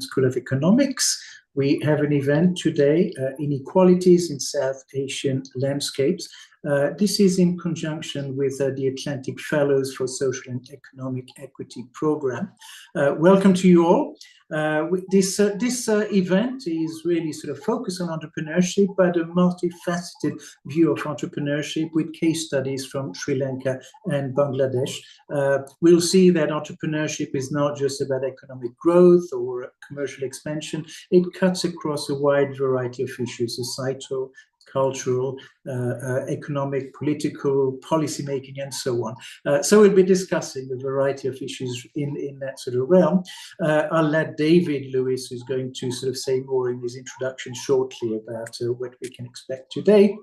School of Economics. We have an event today, Inequalities in South Asian Landscapes. This is in conjunction with the Atlantic Fellows for Social and Economic Equity program. Welcome to you all. This event is really sort of focused on entrepreneurship, but a multifaceted view of entrepreneurship with case studies from Sri Lanka and Bangladesh. We'll see that entrepreneurship is not just about economic growth or commercial expansion. It cuts across a wide variety of issues: societal, cultural, economic, political, policymaking, and so on. So we'll be discussing a variety of issues in that sort of realm. I'll let David Lewis, who's going to sort of say more in his introduction shortly about what we can expect today.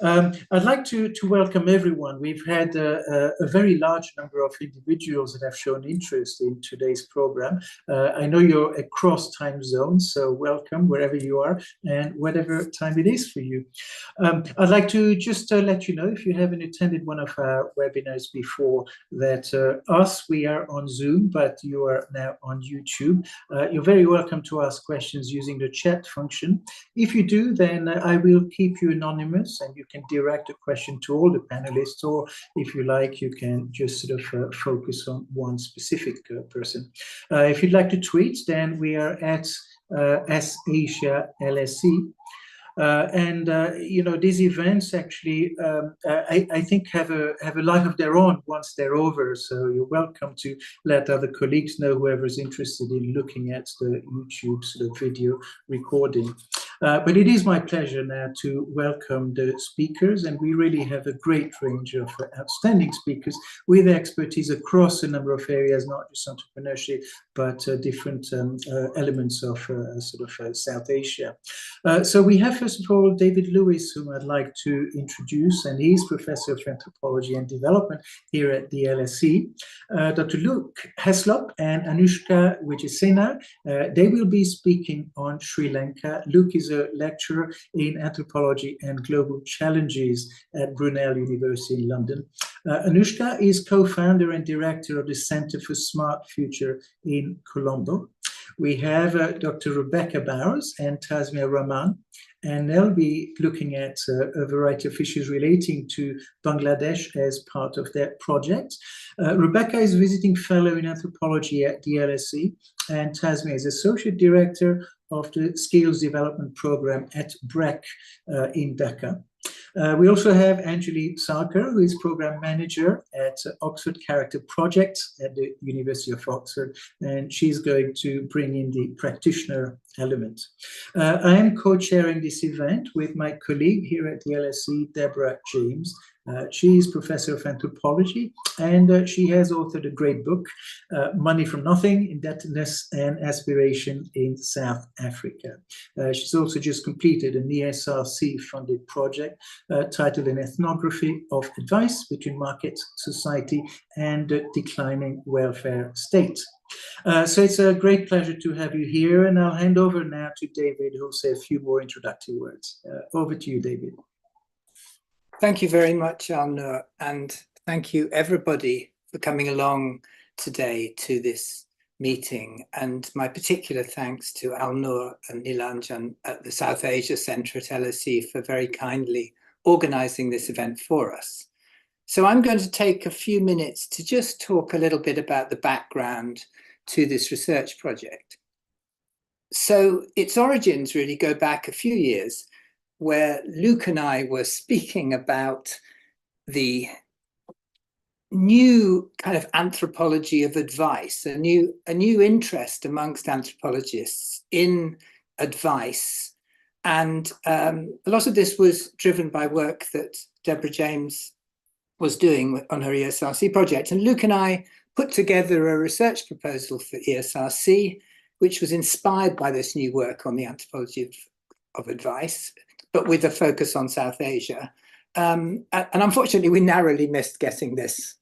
I'd like to welcome everyone. We've had a very large number of individuals that have shown interest in today's program. I know you're across time zones, so welcome wherever you are and whatever time it is for you. I'd like to just let you know, if you haven't attended one of our webinars before, that we are on Zoom, but you are now on YouTube. You're very welcome to ask questions using the chat function. If you do, then I will keep you anonymous and you can direct a question to all the panelists, or if you like, you can just sort of focus on one specific person. If you'd like to tweet, then we are at Asia LSE. You know, these events actually, I think, have a life of their own once they're over. So you're welcome to let other colleagues know, whoever's interested in looking at the YouTube sort of video recording. But it is my pleasure now to welcome the speakers, and we really have a great range of outstanding speakers with expertise across a number of areas, not just entrepreneurship, but different elements of South Asia. So we have, first of all, David Lewis, whom I'd like to introduce, and he's Professor of Anthropology and Development here at the LSE. Dr. Luke Heslop and Anushka Wijesinha, they will be speaking on Sri Lanka. Luke is a lecturer in Anthropology and Global Challenges at Brunel University in London. Anushka is co-founder and director of the Centre for Smart Future in Colombo. We have Dr. Rebecca Bowers and Tasmiah Rahman, and they'll be looking at a variety of issues relating to Bangladesh as part of their project. Rebecca is visiting fellow in anthropology at the LSE, and Tasmiah is associate director of the Skills Development Program at BRAC in Dhaka. We also have Anjali Sarker, who is program manager at Oxford Character Project at the University of Oxford, and she's going to bring in the practitioner element. I am co-chairing this event with my colleague here at the LSE, Deborah James. She is Professor of Anthropology, and she has authored a great book, Money from Nothing, Indebtedness and Aspiration in South Africa. She's also just completed an ESRC-funded project titled An Ethnography of Advice Between Market, Society and Declining Welfare State. So it's a great pleasure to have you here, and I'll hand over now to David, who'll say a few more introductory words. Over to you, David. Thank you very much, Alnoor, and thank you everybody for coming along today to this meeting. And my particular thanks to Alnoor and Nilanjan at the South Asia Centre at LSE for very kindly organising this event for us. So I'm going to take a few minutes to just talk a little bit about the background to this research project. So its origins really go back a few years, where Luke and I were speaking about the new kind of anthropology of advice, a new interest amongst anthropologists in advice. And a lot of this was driven by work that Deborah James was doing on her ESRC project. And Luke and I put together a research proposal for ESRC, which was inspired by this new work on the anthropology of advice, but with a focus on South Asia. And unfortunately, we narrowly missed getting this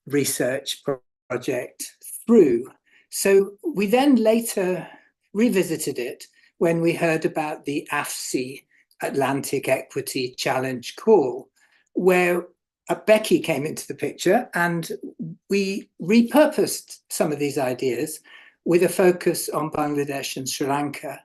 research project through. So we then later revisited it when we heard about the AFSEE Atlantic Equity Challenge call, where Becky came into the picture, and we repurposed some of these ideas with a focus on Bangladesh and Sri Lanka,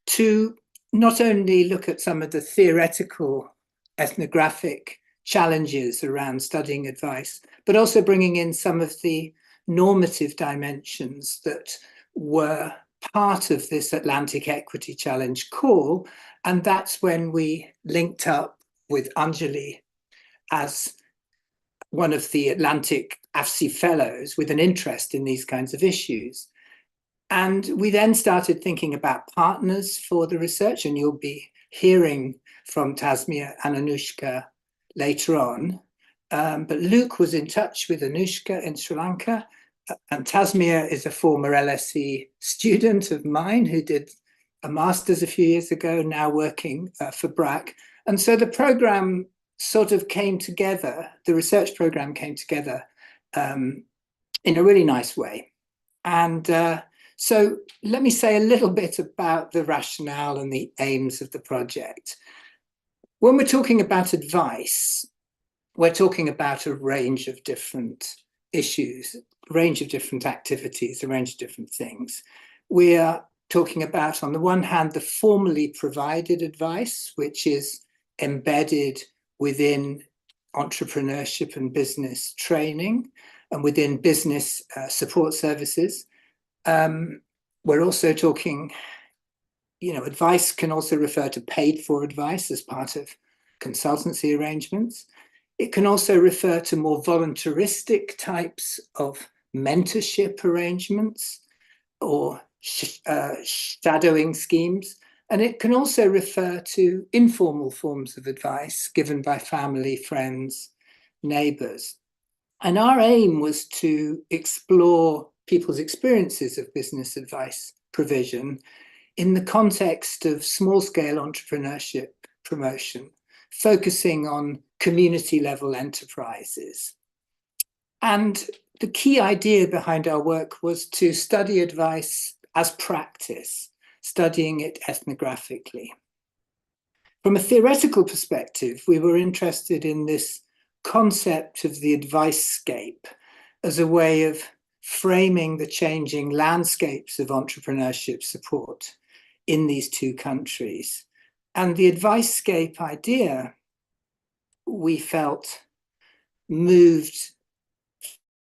to not only look at some of the theoretical ethnographic challenges around studying advice, but also bringing in some of the normative dimensions that were part of this Atlantic Equity Challenge call. And that's when we linked up with Anjali as one of the LSE-AFSEE fellows with an interest in these kinds of issues. And we then started thinking about partners for the research, and you'll be hearing from Tasmiah and Anushka later on. But Luke was in touch with Anushka in Sri Lanka, and Tasmiah is a former LSE student of mine who did a master's a few years ago, now working for BRAC. And so the program sort of came together, the research program came together in a really nice way. And so let me say a little bit about the rationale and the aims of the project. When we're talking about advice, we're talking about a range of different issues, a range of different activities, a range of different things. We are talking about, on the one hand, the formally provided advice, which is embedded within entrepreneurship and business training and within business support services. We're also talking, advice can also refer to paid for advice as part of consultancy arrangements. It can also refer to more voluntaristic types of mentorship arrangements or shadowing schemes. And it can also refer to informal forms of advice given by family, friends, neighbors. And our aim was to explore people's experiences of business advice provision in the context of small-scale entrepreneurship promotion, focusing on community-level enterprises. And the key idea behind our work was to study advice as practice, studying it ethnographically. From a theoretical perspective, we were interested in this concept of the advicescape as a way of framing the changing landscapes of entrepreneurship support in these two countries. And the advicescape idea, we felt, moved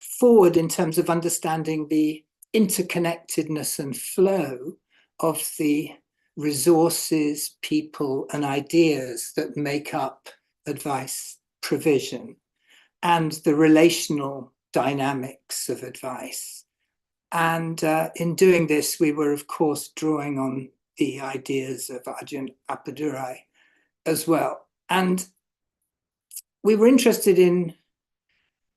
forward in terms of understanding the interconnectedness and flow of the resources, people, and ideas that make up advice provision and the relational dynamics of advice. And in doing this, we were, of course, drawing on the ideas of Ajahn Appadurai as well. And we were interested in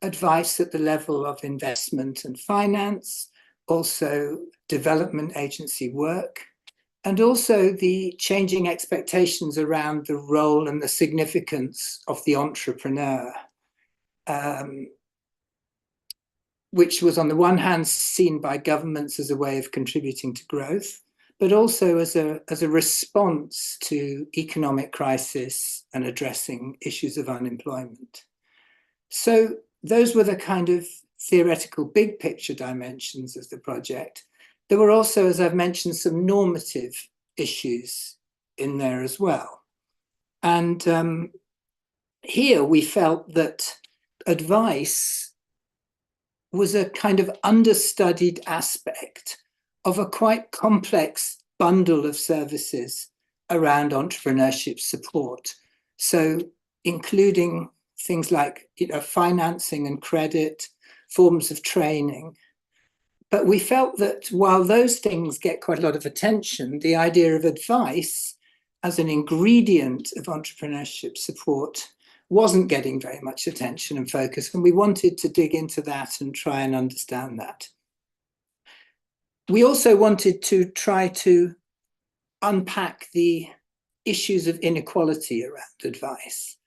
advice at the level of investment and finance, also development agency work, and also the changing expectations around the role and the significance of the entrepreneur, which was on the one hand seen by governments as a way of contributing to growth, but also as a response to economic crisis and addressing issues of unemployment. So those were the kind of theoretical big picture dimensions of the project. There were also, as I've mentioned, some normative issues in there as well. And here we felt that advice was a kind of understudied aspect of a quite complex bundle of services around entrepreneurship support. So including things like financing and credit, forms of training. But we felt that while those things get quite a lot of attention, the idea of advice as an ingredient of entrepreneurship support wasn't getting very much attention and focus. And we wanted to dig into that and try and understand that. We also wanted to try to unpack the issues of inequality around advice.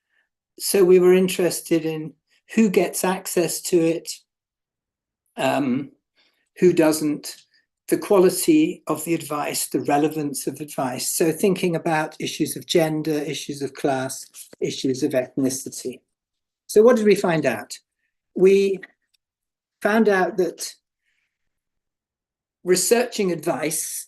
So we were interested in who gets access to it, who doesn't, the quality of the advice, the relevance of advice. So thinking about issues of gender, issues of class, issues of ethnicity. So what did we find out? We found out that researching advice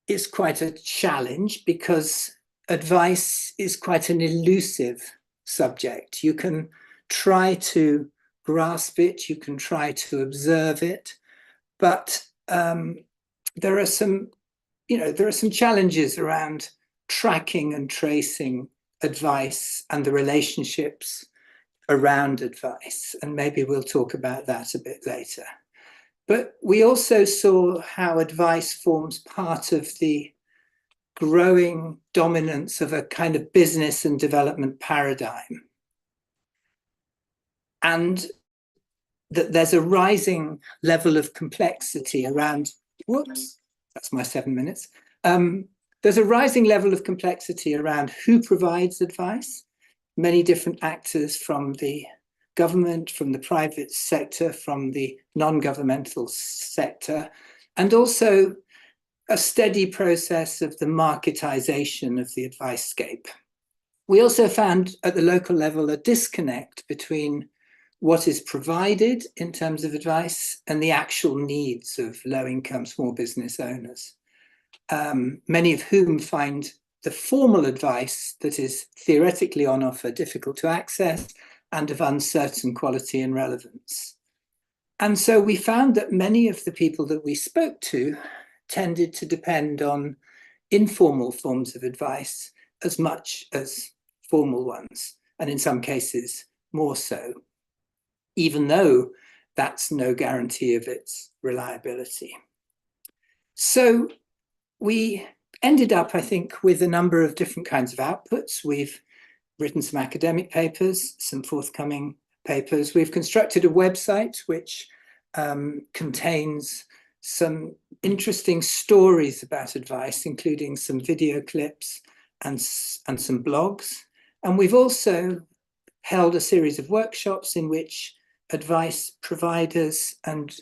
is quite a challenge because advice is quite an elusive subject. You can try to grasp it, you can try to observe it, but there are some challenges around tracking and tracing advice and the relationships around advice, and maybe we'll talk about that a bit later. But we also saw how advice forms part of the growing dominance of a kind of business and development paradigm. And that there's a rising level of complexity around, whoops, that's my 7 minutes. There's a rising level of complexity around who provides advice. Many different actors from the government, from the private sector, from the non-governmental sector, and also a steady process of the marketization of the advicescape. We also found at the local level a disconnect between what is provided in terms of advice and the actual needs of low-income small business owners, many of whom find the formal advice that is theoretically on offer difficult to access and of uncertain quality and relevance. And so we found that many of the people that we spoke to tended to depend on informal forms of advice as much as formal ones, and in some cases more so, even though that's no guarantee of its reliability. So we ended up, I think, with a number of different kinds of outputs. We've written some academic papers, some forthcoming papers. We've constructed a website which contains some interesting stories about advice, including some video clips and some blogs. And we've also held a series of workshops in which advice providers and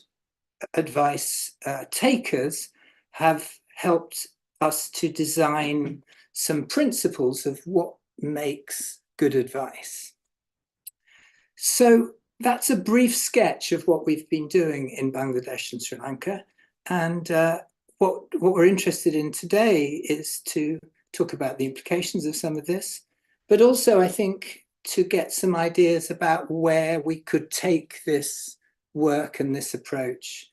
advice takers have helped us to design some principles of what makes good advice. So that's a brief sketch of what we've been doing in Bangladesh and Sri Lanka. And what we're interested in today is to talk about the implications of some of this, but also I think to get some ideas about where we could take this work and this approach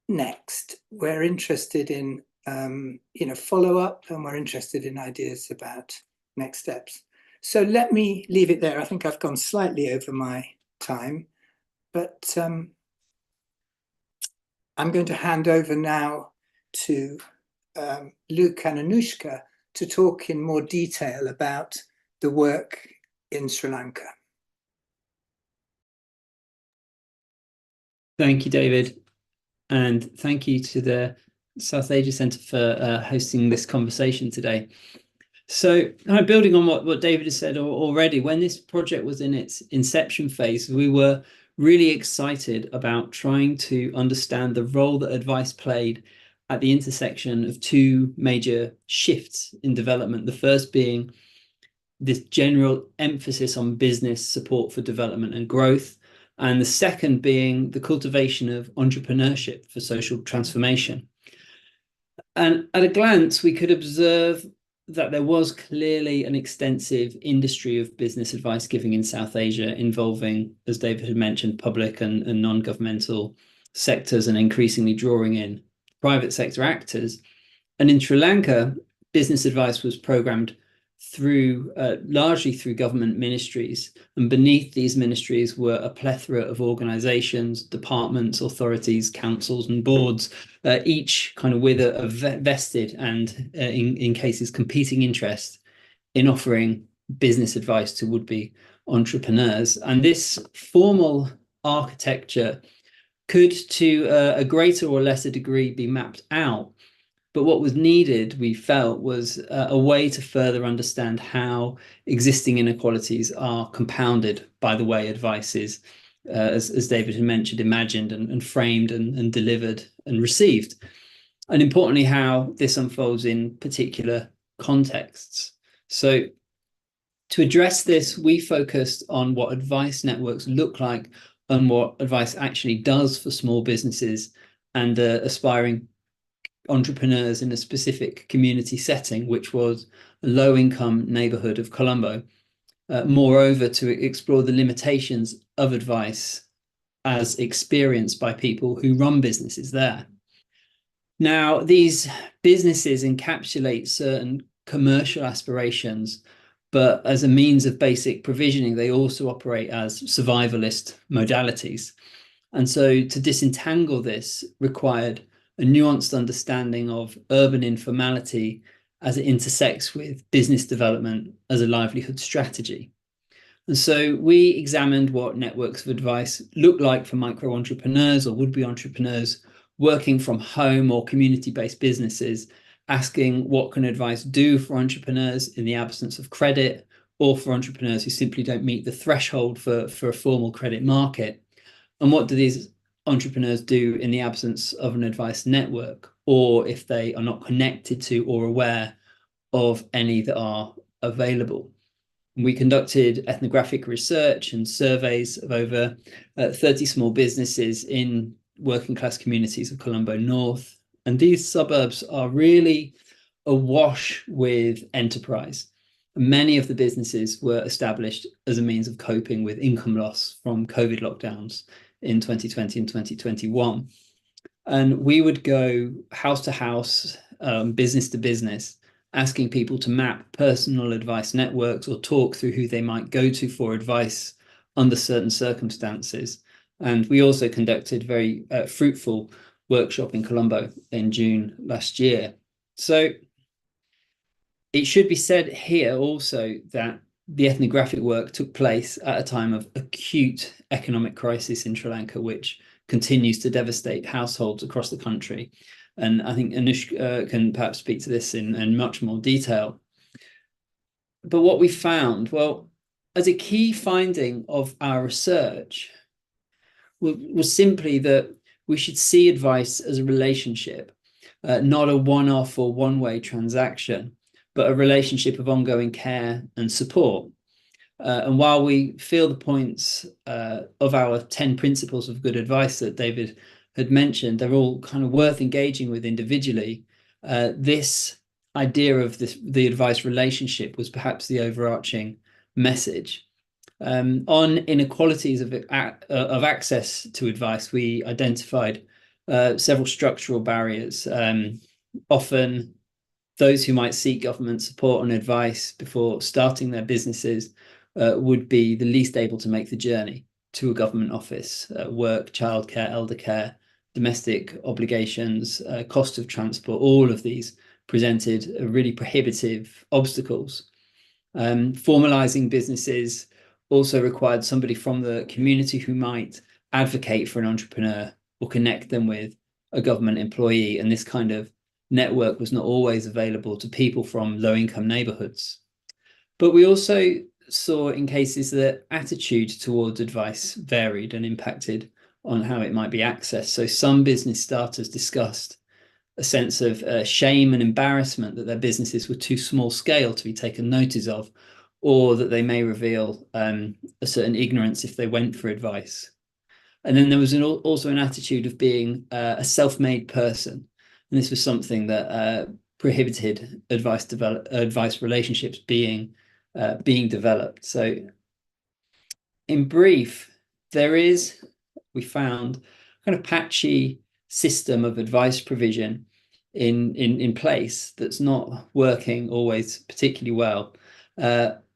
next. We're interested in follow-up, and we're interested in ideas about next steps. So let me leave it there. I think I've gone slightly over my time, but I'm going to hand over now to Luke and Anushka to talk in more detail about the work in Sri Lanka. Thank you, David. And thank you to the South Asia Centre for hosting this conversation today. So building on what David has said already, when this project was in its inception phase, we were really excited about trying to understand the role that advice played at the intersection of two major shifts in development. The first being this general emphasis on business support for development and growth, and the second being the cultivation of entrepreneurship for social transformation. And at a glance, we could observe that there was clearly an extensive industry of business advice giving in South Asia, involving, as David had mentioned, public and non-governmental sectors, and increasingly drawing in private sector actors. And in Sri Lanka, business advice was programmed through largely through government ministries, and beneath these ministries were a plethora of organizations, departments, authorities, councils and boards, each kind of with a vested and in cases competing interest in offering business advice to would-be entrepreneurs. And this formal architecture could to a greater or lesser degree be mapped out. But what was needed, we felt, was a way to further understand how existing inequalities are compounded by the way advice is, as David had mentioned, imagined and framed and delivered and received. And importantly, how this unfolds in particular contexts. So to address this, we focused on what advice networks look like and what advice actually does for small businesses and aspiring entrepreneurs in a specific community setting, which was a low-income neighborhood of Colombo. Moreover, to explore the limitations of advice as experienced by people who run businesses there. Now, these businesses encapsulate certain commercial aspirations, but as a means of basic provisioning, they also operate as survivalist modalities. And so to disentangle this required a nuanced understanding of urban informality as it intersects with business development as a livelihood strategy. And so we examined what networks of advice look like for micro entrepreneurs or would-be entrepreneurs working from home or community-based businesses, asking what can advice do for entrepreneurs in the absence of credit, or for entrepreneurs who simply don't meet the threshold for a formal credit market. And what do these entrepreneurs do in the absence of an advice network, or if they are not connected to or aware of any that are available? We conducted ethnographic research and surveys of over 30 small businesses in working class communities of Colombo North. And these suburbs are really awash with enterprise. Many of the businesses were established as a means of coping with income loss from COVID lockdowns in 2020 and 2021. And we would go house to house, business to business, asking people to map personal advice networks or talk through who they might go to for advice under certain circumstances. And we also conducted very fruitful workshop in Colombo in June last year. So it should be said here also that the ethnographic work took place at a time of acute economic crisis in Sri Lanka, which continues to devastate households across the country. And I think Anushka can perhaps speak to this in much more detail. But what we found, well, as a key finding of our research was simply that we should see advice as a relationship, not a one-off or one-way transaction, but a relationship of ongoing care and support. And while we feel the points of our 10 principles of good advice that David had mentioned, they're all kind of worth engaging with individually, this idea of the advice relationship was perhaps the overarching message. On inequalities of access to advice, we identified several structural barriers. Often those who might seek government support and advice before starting their businesses would be the least able to make the journey to a government office. Work, childcare, elder care, domestic obligations, cost of transport, all of these presented really prohibitive obstacles. Formalizing businesses also required somebody from the community who might advocate for an entrepreneur or connect them with a government employee. And this kind of network was not always available to people from low-income neighborhoods. But we also saw in cases that attitude towards advice varied and impacted on how it might be accessed. So some business starters discussed a sense of shame and embarrassment that their businesses were too small scale to be taken notice of, or that they may reveal a certain ignorance if they went for advice. And then there was also an attitude of being a self-made person. And this was something that prohibited advice relationships being developed. So in brief, there is, we found, kind of patchy system of advice provision in place that's not working always particularly well.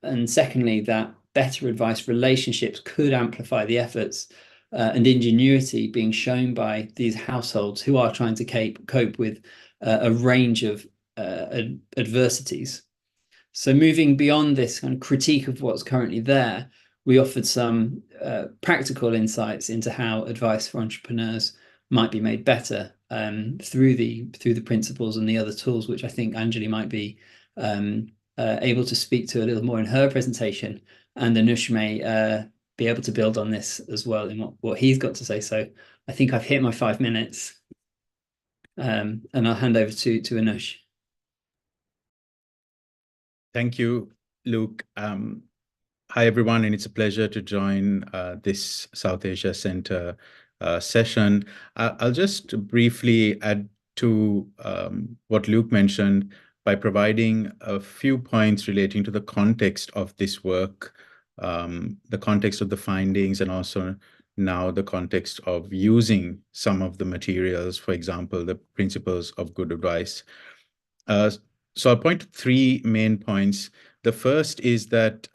And secondly, that better advice relationships could amplify the efforts and ingenuity being shown by these households who are trying to cope with a range of adversities. So moving beyond this kind of critique of what's currently there, we offered some practical insights into how advice for entrepreneurs might be made better through the principles and the other tools, which I think Anjali might be able to speak to a little more in her presentation, and Anush may be able to build on this as well in what he's got to say. So I think I've hit my 5 minutes, and I'll hand over to Anush. Thank you, Luke. Hi, everyone, and it's a pleasure to join this South Asia Center session. I'll just briefly add to what Luke mentioned by providing a few points relating to the context of this work, the context of the findings, and also now the context of using some of the materials, for example, the principles of good advice. So I'll point to three main points. The first is that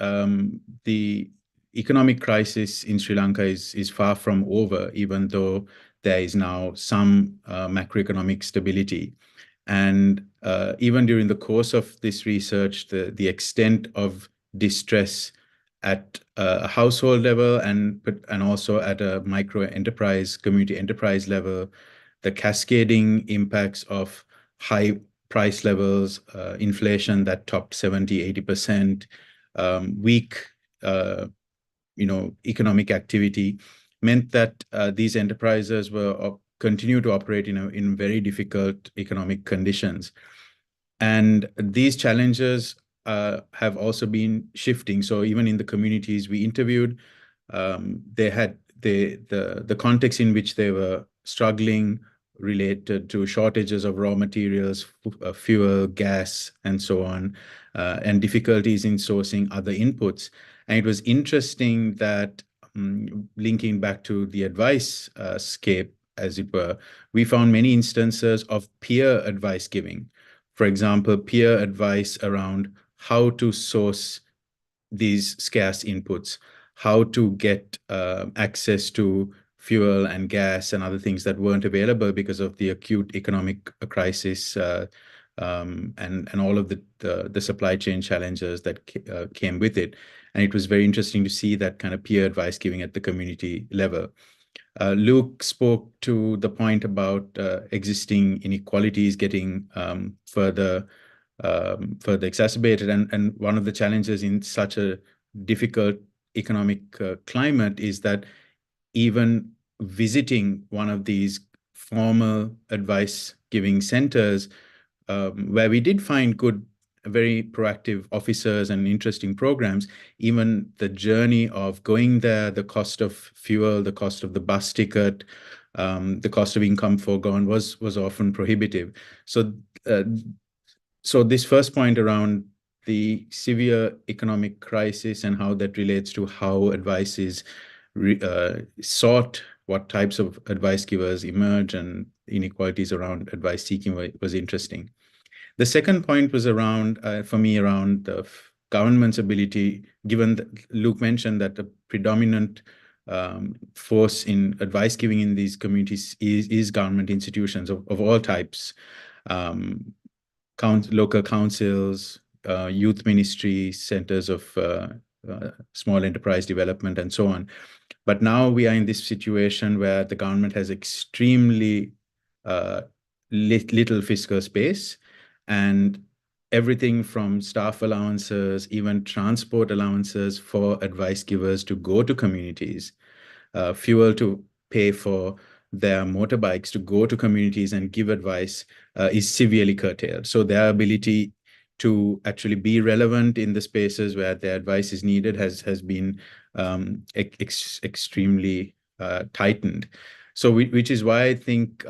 the economic crisis in Sri Lanka is far from over, even though there is now some macroeconomic stability. And even during the course of this research, the extent of distress at a household level and also at a micro enterprise, community enterprise level, the cascading impacts of high price levels, inflation that topped 70–80%, weak economic activity meant that these enterprises were continue to operate in very difficult economic conditions. And these challenges have also been shifting. So even in the communities we interviewed, they had the context in which they were struggling related to shortages of raw materials, fuel, gas, and so on, and difficulties in sourcing other inputs. And it was interesting that linking back to the Advicescape, as it were, we found many instances of peer advice giving. For example, peer advice around how to source these scarce inputs, how to get access to fuel and gas and other things that weren't available because of the acute economic crisis and all of the supply chain challenges that came with it. And it was very interesting to see that kind of peer advice giving at the community level. Luke spoke to the point about existing inequalities getting further exacerbated. And one of the challenges in such a difficult economic climate is that even visiting one of these formal advice giving centers, where we did find good, very proactive officers and interesting programs, even the journey of going there, the cost of fuel, the cost of the bus ticket, the cost of income foregone was often prohibitive. So this first point around the severe economic crisis and how that relates to how advice is sought, what types of advice givers emerge, and inequalities around advice seeking was interesting. The second point was around, for me, around the government's ability, given that Luke mentioned that the predominant force in advice giving in these communities is government institutions of all types, local councils, youth ministry, centers of small enterprise development, and so on. But now we are in this situation where the government has extremely little fiscal space, and everything from staff allowances, even transport allowances for advice givers to go to communities, fuel to pay for their motorbikes to go to communities and give advice is severely curtailed. So their ability to actually be relevant in the spaces where their advice is needed has been extremely tightened. So which is why I think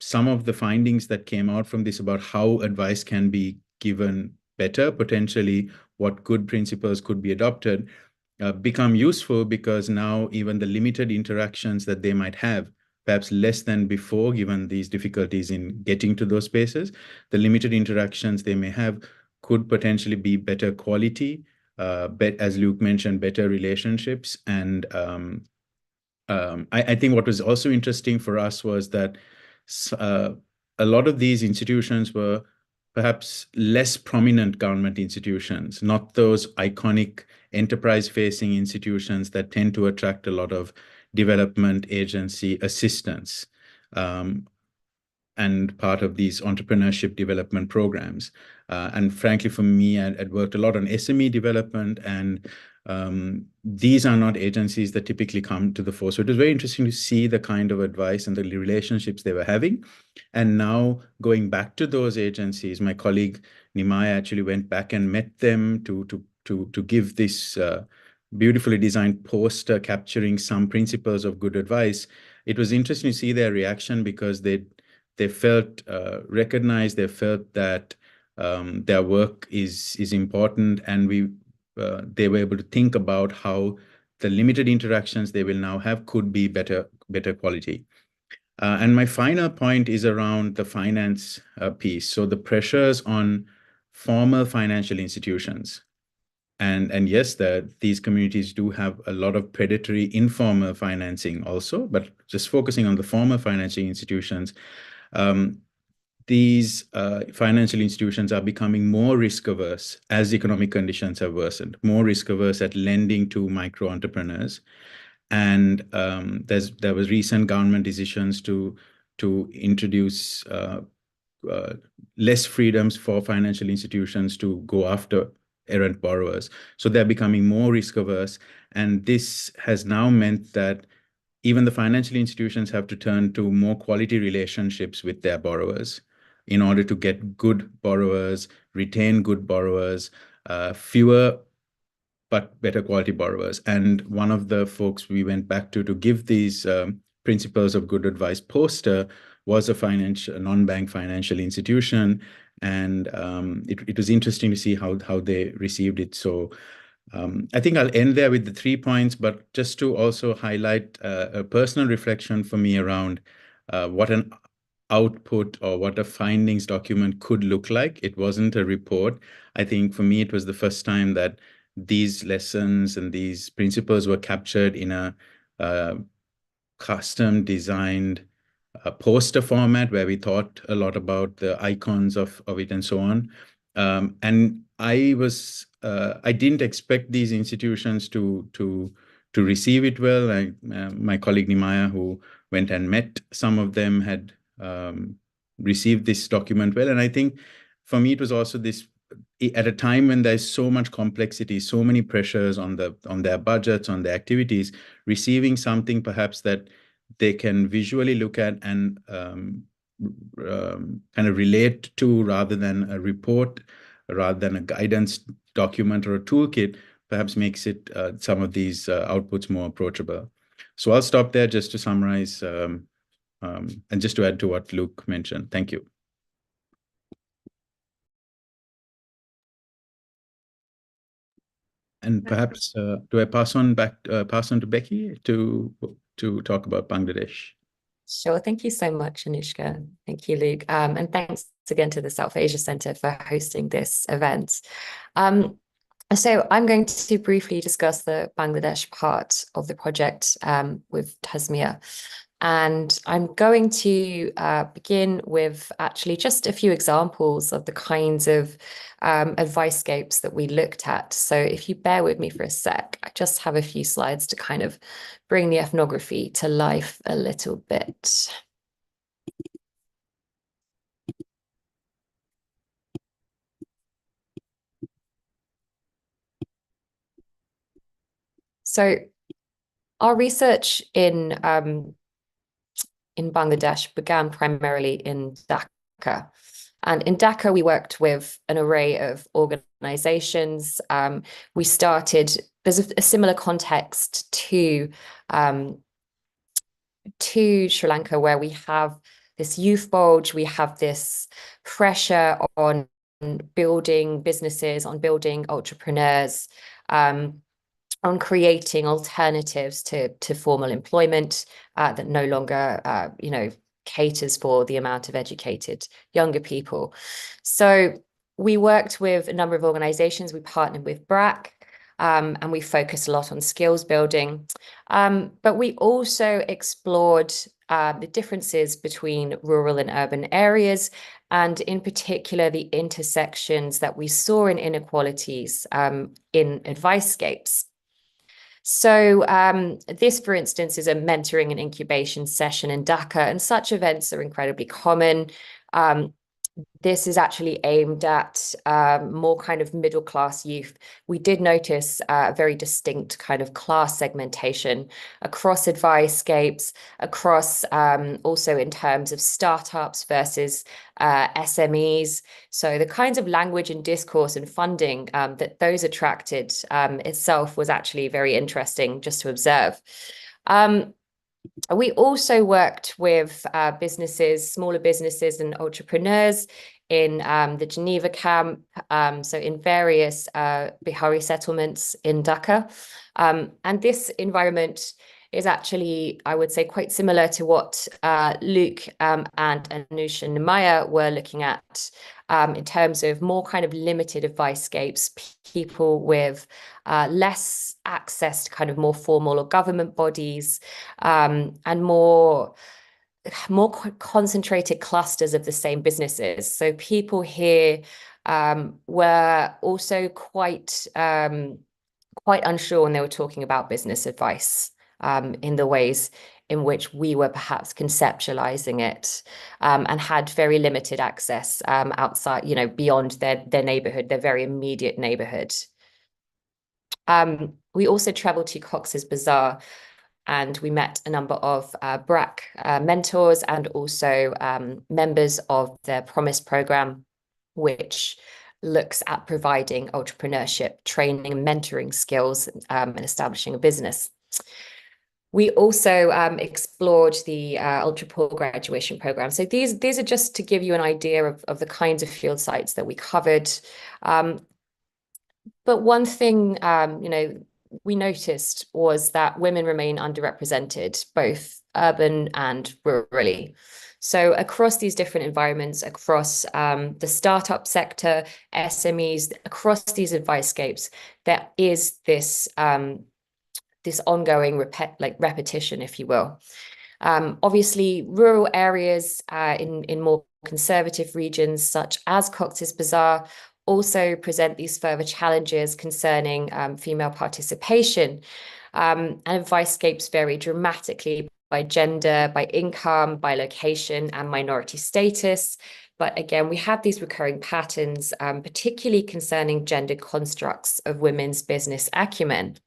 some of the findings that came out from this about how advice can be given better, potentially what good principles could be adopted, become useful, because now even the limited interactions that they might have, perhaps less than before, given these difficulties in getting to those spaces, the limited interactions they may have could potentially be better quality, as Luke mentioned, better relationships. And I think what was also interesting for us was that a lot of these institutions were perhaps less prominent government institutions, not those iconic enterprise-facing institutions that tend to attract a lot of development agency assistance and part of these entrepreneurship development programs. And frankly, for me, I'd worked a lot on SME development, and these are not agencies that typically come to the fore. So it was very interesting to see the kind of advice and the relationships they were having. And now going back to those agencies, my colleague Nimaya actually went back and met them to give this beautifully designed poster capturing some principles of good advice. It was interesting to see their reaction because they felt recognized. They felt that their work is important, and they were able to think about how the limited interactions they will now have could be better quality. And my final point is around the finance piece. So the pressures on formal financial institutions. And yes, these communities do have a lot of predatory informal financing also, but just focusing on the formal financial institutions, these financial institutions are becoming more risk averse as economic conditions have worsened, more risk averse at lending to micro entrepreneurs. And there was recent government decisions to introduce less freedoms for financial institutions to go after errant borrowers. So they're becoming more risk averse. And this has now meant that even the financial institutions have to turn to more quality relationships with their borrowers in order to get good borrowers, retain good borrowers, fewer but better quality borrowers. And one of the folks we went back to give these principles of good advice poster was a non-bank financial institution. And it was interesting to see how they received it. So I think I'll end there with the 3 points, but just to also highlight a personal reflection for me around what an output or what a findings document could look like. It wasn't a report. I think for me, it was the first time that these lessons and these principles were captured in a custom designed poster format where we thought a lot about the icons of it and so on. And I didn't expect these institutions to receive it well. My colleague Nimaya, who went and met some of them, had received this document well. And I think for me, it was also this, at a time when there's so much complexity, so many pressures on their budgets, on their activities, receiving something perhaps that they can visually look at and kind of relate to, rather than a report, rather than a guidance document or a toolkit, perhaps makes it some of these outputs more approachable. So I'll stop there just to summarize and just to add to what Luke mentioned. Thank you. And perhaps do I pass on to Becky to talk about Bangladesh? Sure. Thank you so much, Anushka. Thank you, Luke. And thanks again to the South Asia Centre for hosting this event. So I'm going to briefly discuss the Bangladesh part of the project with Tasmiah. And I'm going to begin with actually just a few examples of the kinds of advicescapes that we looked at. So if you bear with me for a sec, I just have a few slides to kind of bring the ethnography to life a little bit. So our research in Bangladesh began primarily in Dhaka. And in Dhaka, we worked with an array of organizations. We started, there's a similar context to Sri Lanka, where we have this youth bulge, we have this pressure on building businesses, on building entrepreneurs, on creating alternatives to formal employment that no longer, caters for the amount of educated younger people. So we worked with a number of organizations. We partnered with BRAC, and we focused a lot on skills building. But we also explored the differences between rural and urban areas, and in particular, the intersections that we saw in inequalities in Advicescapes. So this, for instance, is a mentoring and incubation session in Dhaka, and such events are incredibly common. this is actually aimed at more kind of middle-class youth. We did notice a very distinct kind of class segmentation across Advicescapes, across also in terms of startups versus SMEs. So the kinds of language and discourse and funding that those attracted itself was actually very interesting just to observe. We also worked with businesses, smaller businesses and entrepreneurs in the Geneva camp, so in various Bihari settlements in Dhaka. And this environment is actually, I would say, quite similar to what Luke and Anushka and Maya were looking at in terms of more kind of limited advicescapes, people with less access to kind of more formal or government bodies, and more concentrated clusters of the same businesses. So people here were also quite unsure when they were talking about business advice in the ways in which we were perhaps conceptualizing it, and had very limited access outside, beyond their neighborhood, their very immediate neighborhood. We also traveled to Cox's Bazar, and we met a number of BRAC mentors and also members of their Promise program, which looks at providing entrepreneurship training and mentoring skills and establishing a business. We also explored the Ultra-Poor graduation program. So these are just to give you an idea of the kinds of field sites that we covered. But one thing, we noticed was that women remain underrepresented, both urban and rurally. So across these different environments, across the startup sector, SMEs, across these advicescapes, there is this ongoing repetition, if you will. Obviously, rural areas in more conservative regions, such as Cox's Bazar, also present these further challenges concerning female participation. And advicescapes vary dramatically by gender, by income, by location, and minority status. But again, we have these recurring patterns, particularly concerning gender constructs of women's business acumen.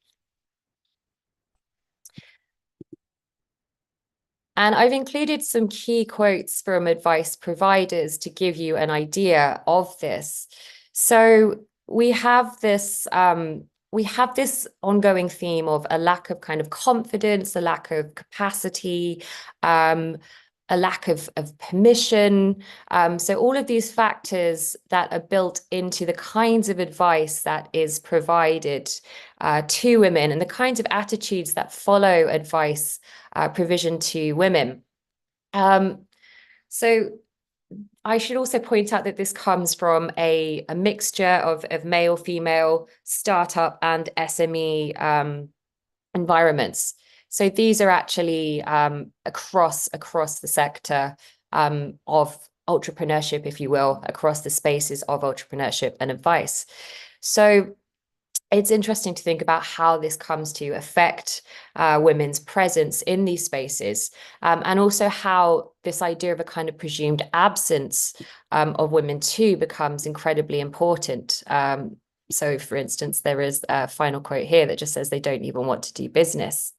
And I've included some key quotes from advice providers to give you an idea of this. So we have this ongoing theme of a lack of kind of confidence, a lack of capacity, a lack of permission. So all of these factors that are built into the kinds of advice that is provided to women and the kinds of attitudes that follow advice provision to women. So I should also point out that this comes from a mixture of male, female, startup and SME environments. So these are actually across the sector of entrepreneurship, if you will, across the spaces of entrepreneurship and advice. So it's interesting to think about how this comes to affect women's presence in these spaces, and also how this idea of a kind of presumed absence of women too becomes incredibly important. So, for instance, there is a final quote here that just says they don't even want to do business.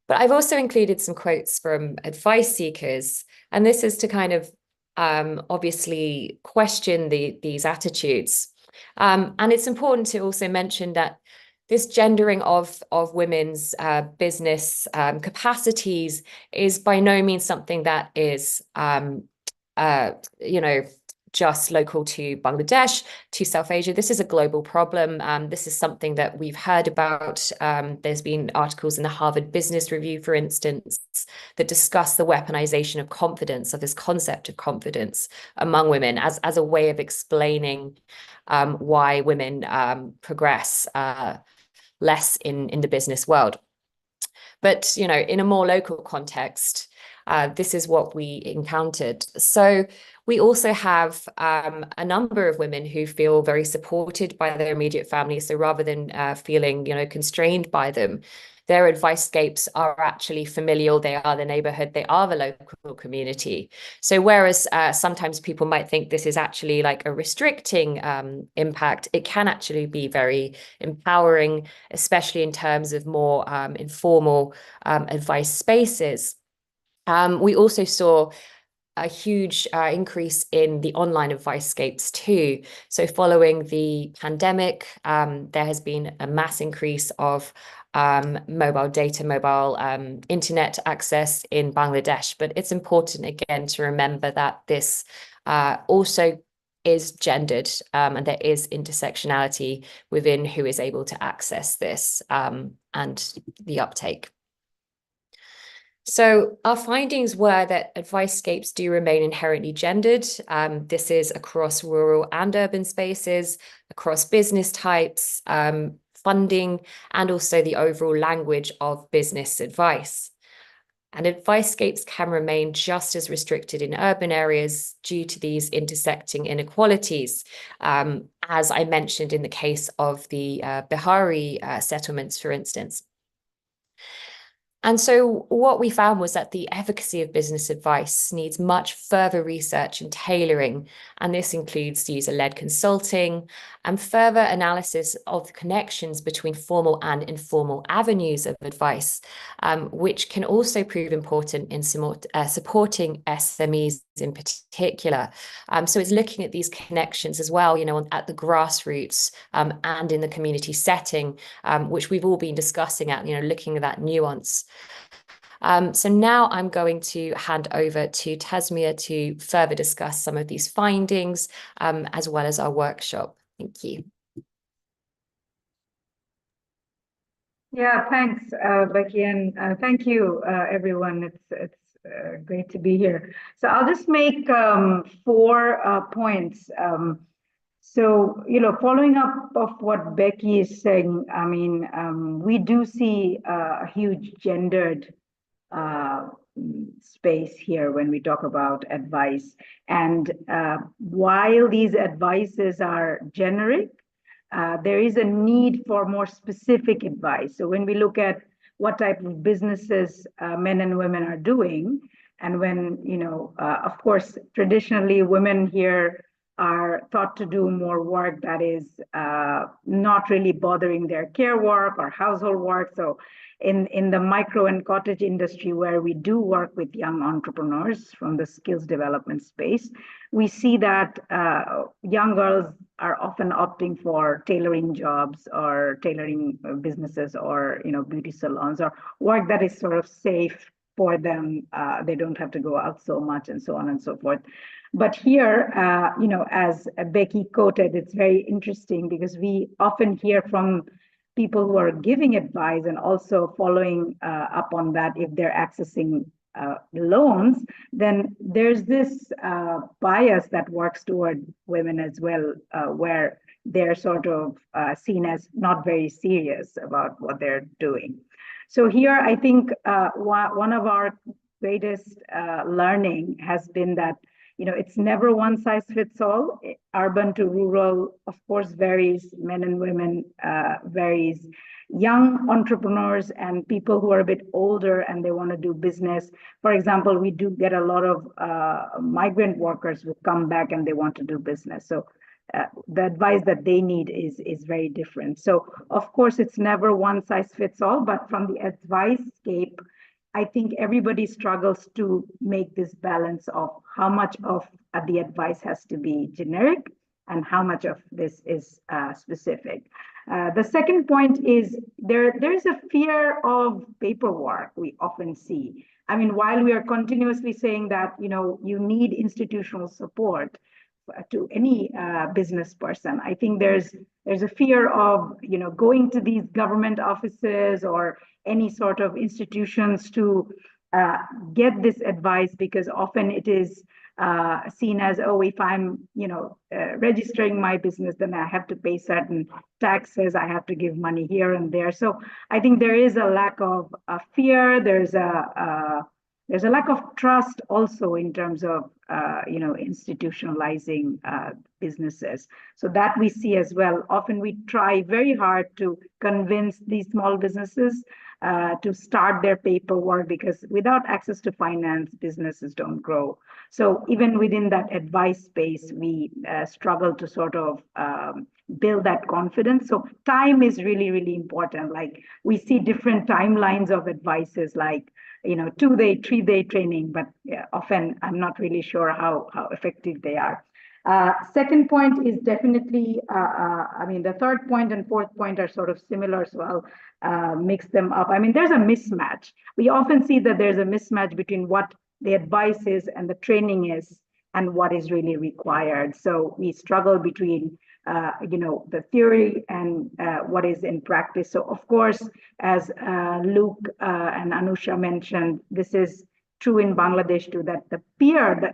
But I've also included some quotes from advice seekers, and this is to kind of obviously question these attitudes. And it's important to also mention that this gendering of women's business capacities is by no means something that is, just local to Bangladesh, to South Asia. This is a global problem. This is something that we've heard about. There's been articles in the Harvard Business Review, for instance, that discuss the weaponization of confidence, of this concept of confidence among women as a way of explaining why women progress less in the business world. But, in a more local context, this is what we encountered. So we also have a number of women who feel very supported by their immediate family. So rather than feeling, constrained by them, their advicescapes are actually familial, they are the neighborhood, they are the local community. So whereas sometimes people might think this is actually like a restricting impact, it can actually be very empowering, especially in terms of more informal advice spaces. We also saw a huge increase in the online advicescapes too. So following the pandemic, there has been a mass increase of mobile data, mobile internet access in Bangladesh. But it's important, again, to remember that this also is gendered, and there is intersectionality within who is able to access this and the uptake. So our findings were that advicescapes do remain inherently gendered. This is across rural and urban spaces, across business types, funding, and also the overall language of business advice. And advicescapes can remain just as restricted in urban areas due to these intersecting inequalities, as I mentioned in the case of the Bihari settlements, for instance. And so what we found was that the efficacy of business advice needs much further research and tailoring, and this includes user-led consulting and further analysis of the connections between formal and informal avenues of advice, which can also prove important in supporting SMEs in particular. So it's looking at these connections as well, you know, at the grassroots and in the community setting, which we've all been discussing at, you know, looking at that nuance. So now I'm going to hand over to Tasmiah to further discuss some of these findings, as well as our workshop. Thank you. Yeah, thanks, Becky, and thank you, everyone. It's great to be here. So I'll just make 4 points. So, you know, following up of what Becky is saying, I mean, we do see a huge gendered space here when we talk about advice. And while these advices are generic, there is a need for more specific advice. So when we look at what type of businesses men and women are doing, and when, you know, of course, traditionally women here are thought to do more work that is not really bothering their care work or household work. So in the micro and cottage industry, where we do work with young entrepreneurs from the skills development space, we see that young girls are often opting for tailoring jobs or tailoring businesses, or, you know, beauty salons, or work that is sort of safe for them. They don't have to go out so much, and so on and so forth. But here, you know, as Becky quoted, it's very interesting because we often hear from people who are giving advice and also following up on that, if they're accessing loans, then there's this bias that works toward women as well, where they're sort of seen as not very serious about what they're doing. So here, I think one of our greatest learning has been that, you know, it's never one size fits all. Urban to rural, of course, varies. Men and women varies. Young entrepreneurs and people who are a bit older and they want to do business. For example, we do get a lot of migrant workers who come back and they want to do business. So the advice that they need is very different. So of course, it's never one size fits all, but from the advicescape, I think everybody struggles to make this balance of how much of the advice has to be generic and how much of this is specific. The second point is there's a fear of paperwork we often see. I mean, while we are continuously saying that, you know, you need institutional support to any business person, I think there's a fear of, you know, going to these government offices or any sort of institutions to get this advice, because often it is seen as, oh, if I'm, you know, registering my business, then I have to pay certain taxes, I have to give money here and there. So I think there is a lack of fear. There's a there's a lack of trust also in terms of institutionalizing businesses. So that we see as well. Often we try very hard to convince these small businesses to start their paperwork, because without access to finance, businesses don't grow. So even within that advice space, we struggle to sort of build that confidence. So time is really, really important. Like we see different timelines of advices, like 2-day, 3-day training, but often I'm not really sure how effective they are. Second point is definitely, the third point and fourth point are sort of similar, so I'll mix them up. There's a mismatch. We often see that there's a mismatch between what the advice is and the training is and what is really required. So we struggle between the theory and what is in practice. So of course, as Luke and Anusha mentioned, this is true in Bangladesh too, that the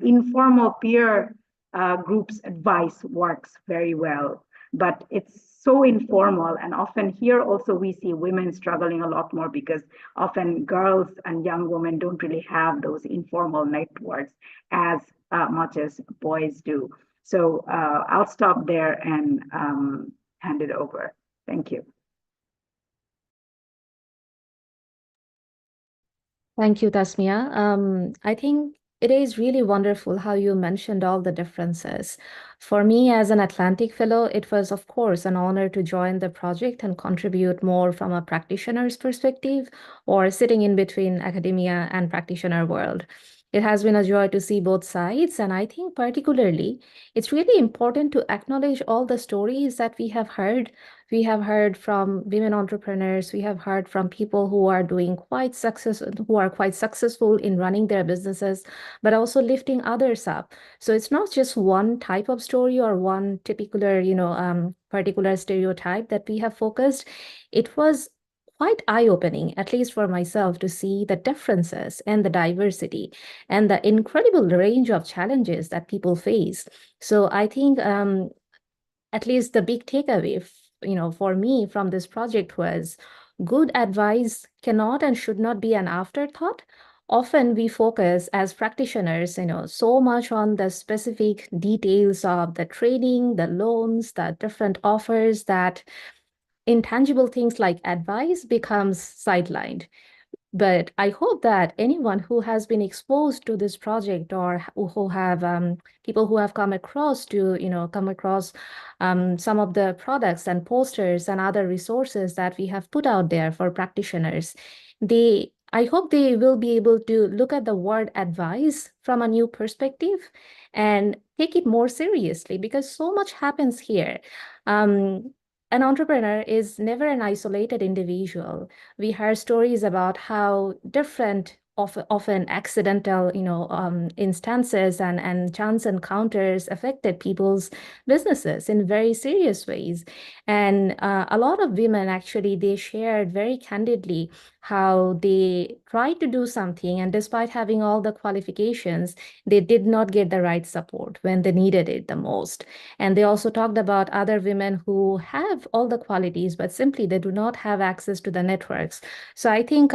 informal peer groups advice works very well, but it's so informal. And often here also we see women struggling a lot more, because often girls and young women don't really have those informal networks as much as boys do. So I'll stop there and hand it over. Thank you. Thank you, Tasmiah. I think it is really wonderful how you mentioned all the differences. For me, as an Atlantic Fellow, it was, of course, an honor to join the project and contribute more from a practitioner's perspective, or sitting in between academia and practitioner world. It has been a joy to see both sides, and I think particularly it's really important to acknowledge all the stories that we have heard. We have heard from women entrepreneurs, we have heard from people who are quite successful in running their businesses, but also lifting others up. So it's not just one type of story or one particular stereotype that we have focused. It was quite eye-opening, at least for myself, to see the differences and the diversity and the incredible range of challenges that people face. So I think at least the big takeaway for me from this project was good advice cannot and should not be an afterthought. Often we focus as practitioners, so much on the specific details of the training, the loans, the different offers, that intangible things like advice becomes sidelined. But I hope that anyone who has been exposed to this project, or who have people who have come across some of the products and posters and other resources that we have put out there for practitioners, I hope they will be able to look at the word advice from a new perspective and take it more seriously, because so much happens here. An entrepreneur is never an isolated individual. We heard stories about how different, often accidental, instances and chance encounters affected people's businesses in very serious ways. And a lot of women, actually, they shared very candidly how they tried to do something, and despite having all the qualifications, they did not get the right support when they needed it the most. And they also talked about other women who have all the qualities, but simply they do not have access to the networks. So I think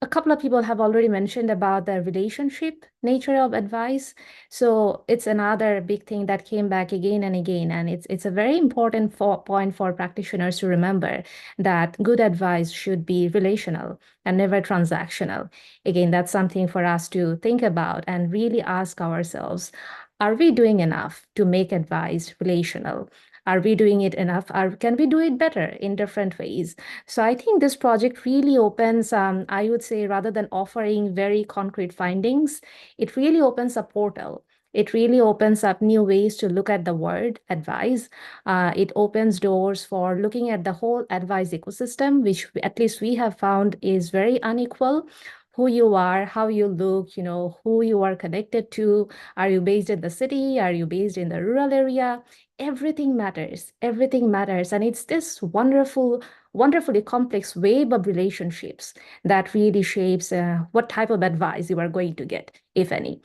a couple of people have already mentioned about the relationship nature of advice. So it's another big thing that came back again and again. And it's a very important point for practitioners to remember, that good advice should be relational and never transactional. Again, that's something for us to think about and really ask ourselves, are we doing enough to make advice relational? Are we doing it enough? Can we do it better in different ways? So I think this project really opens, I would say, rather than offering very concrete findings, it really opens a portal. It really opens up new ways to look at the word advice. It opens doors for looking at the whole advice ecosystem, which at least we have found is very unequal. Who you are, how you look, who you are connected to. Are you based in the city? Are you based in the rural area? Everything matters. Everything matters. And it's this wonderfully complex web of relationships that really shapes what type of advice you are going to get, if any.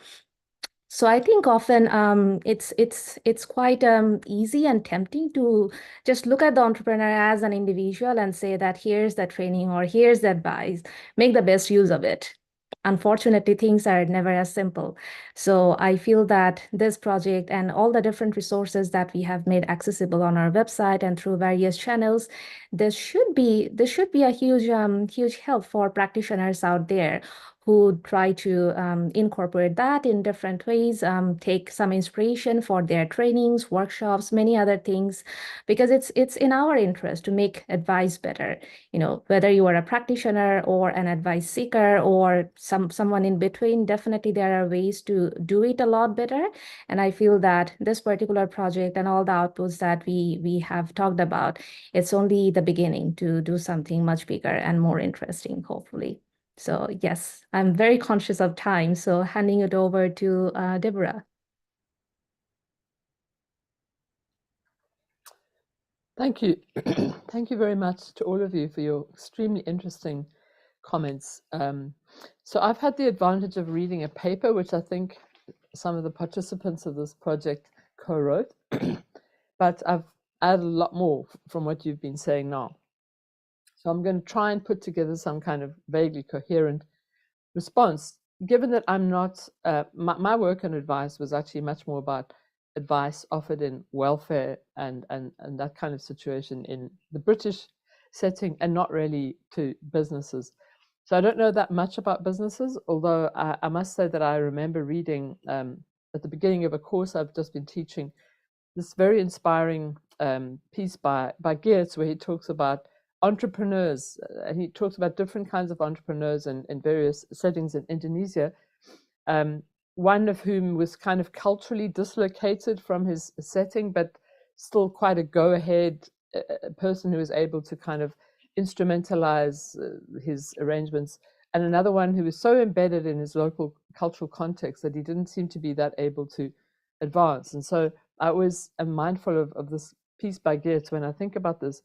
So I think often it's quite easy and tempting to just look at the entrepreneur as an individual and say that here's the training or here's the advice, make the best use of it. unfortunately, things are never as simple. So I feel that this project and all the different resources that we have made accessible on our website and through various channels, this should be a huge help for practitioners out there who try to incorporate that in different ways, take some inspiration for their trainings, workshops, many other things, because it's in our interest to make advice better. You know, whether you are a practitioner or an advice seeker or someone in between, definitely there are ways to do it a lot better. And I feel that this particular project and all the outputs that we have talked about, it's only the beginning to do something much bigger and more interesting, hopefully. So yes, I'm very conscious of time. So handing it over to Deborah. Thank you. Thank you very much to all of you for your extremely interesting comments. So I've had the advantage of reading a paper, which I think some of the participants of this project co-wrote, but I've added a lot more from what you've been saying now. So I'm going to try and put together some kind of vaguely coherent response, given that I'm not, my work and advice was actually much more about advice offered in welfare and that kind of situation in the British setting and not really to businesses. So I don't know that much about businesses, although I must say that I remember reading at the beginning of a course I've just been teaching, this very inspiring piece by Geertz, where he talks about entrepreneurs, and he talks about different kinds of entrepreneurs in various settings in Indonesia, one of whom was kind of culturally dislocated from his setting, but still quite a go-ahead person who was able to kind of instrumentalize his arrangements, and another one who was so embedded in his local cultural context that he didn't seem to be that able to advance. And so I always am mindful of this piece by Geertz when I think about this.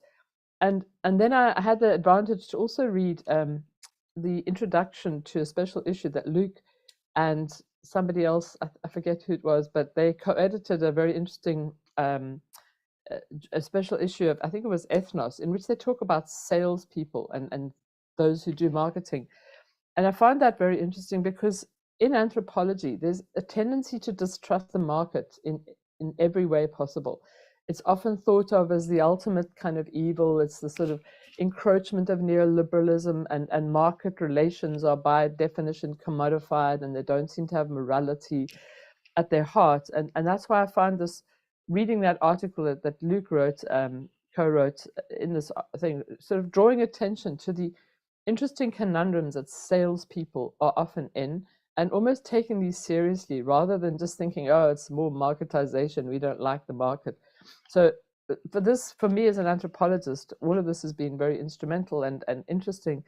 And then I had the advantage to also read the introduction to a special issue that Luke and somebody else, I forget who it was, but they co-edited a very interesting a special issue of, I think it was Ethnos, in which they talk about salespeople and those who do marketing. And I find that very interesting because in anthropology, there's a tendency to distrust the market in every way possible. It's often thought of as the ultimate kind of evil. It's the sort of encroachment of neoliberalism, and market relations are by definition commodified, and they don't seem to have morality at their heart. And that's why I find this, reading that article that Luke wrote, co-wrote in this thing, sort of drawing attention to the interesting conundrums that salespeople are often in, and almost taking these seriously rather than just thinking, oh, it's more marketization, we don't like the market. So for me as an anthropologist, all of this has been very instrumental and interesting.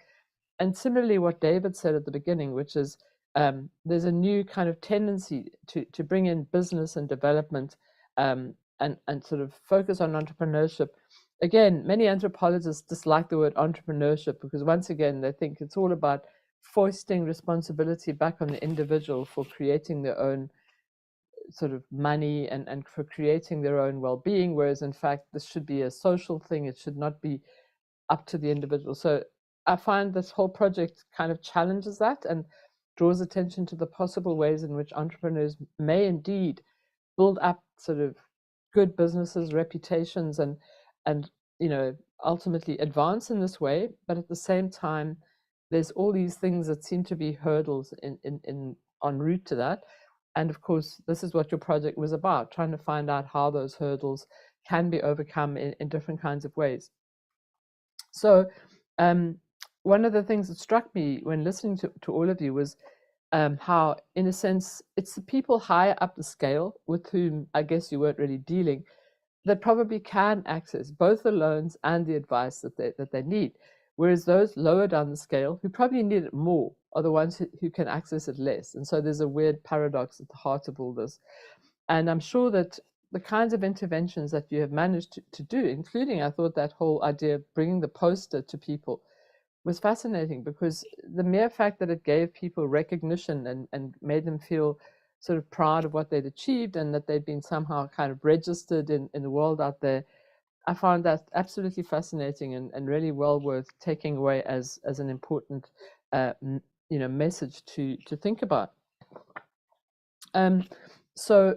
And similarly, what David said at the beginning, which is there's a new kind of tendency to bring in business and development and sort of focus on entrepreneurship. Again, many anthropologists dislike the word entrepreneurship because once again, they think it's all about foisting responsibility back on the individual for creating their own sort of money and for creating their own well-being, whereas in fact this should be a social thing. It should not be up to the individual. So I find this whole project kind of challenges that and draws attention to the possible ways in which entrepreneurs may indeed build up sort of good businesses, reputations, and you know, ultimately advance in this way. But at the same time, there's all these things that seem to be hurdles in en route to that. And of course, this is what your project was about, trying to find out how those hurdles can be overcome in different kinds of ways. So one of the things that struck me when listening to all of you was how, in a sense, it's the people higher up the scale with whom I guess you weren't really dealing that probably can access both the loans and the advice that they need. Whereas those lower down the scale who probably need it more are the ones who can access it less. And so there's a weird paradox at the heart of all this. And I'm sure that the kinds of interventions that you have managed to do, including, I thought, that whole idea of bringing the poster to people was fascinating, because the mere fact that it gave people recognition and made them feel sort of proud of what they'd achieved and that they'd been somehow kind of registered in the world out there, I found that absolutely fascinating and really well worth taking away as an important message to think about. So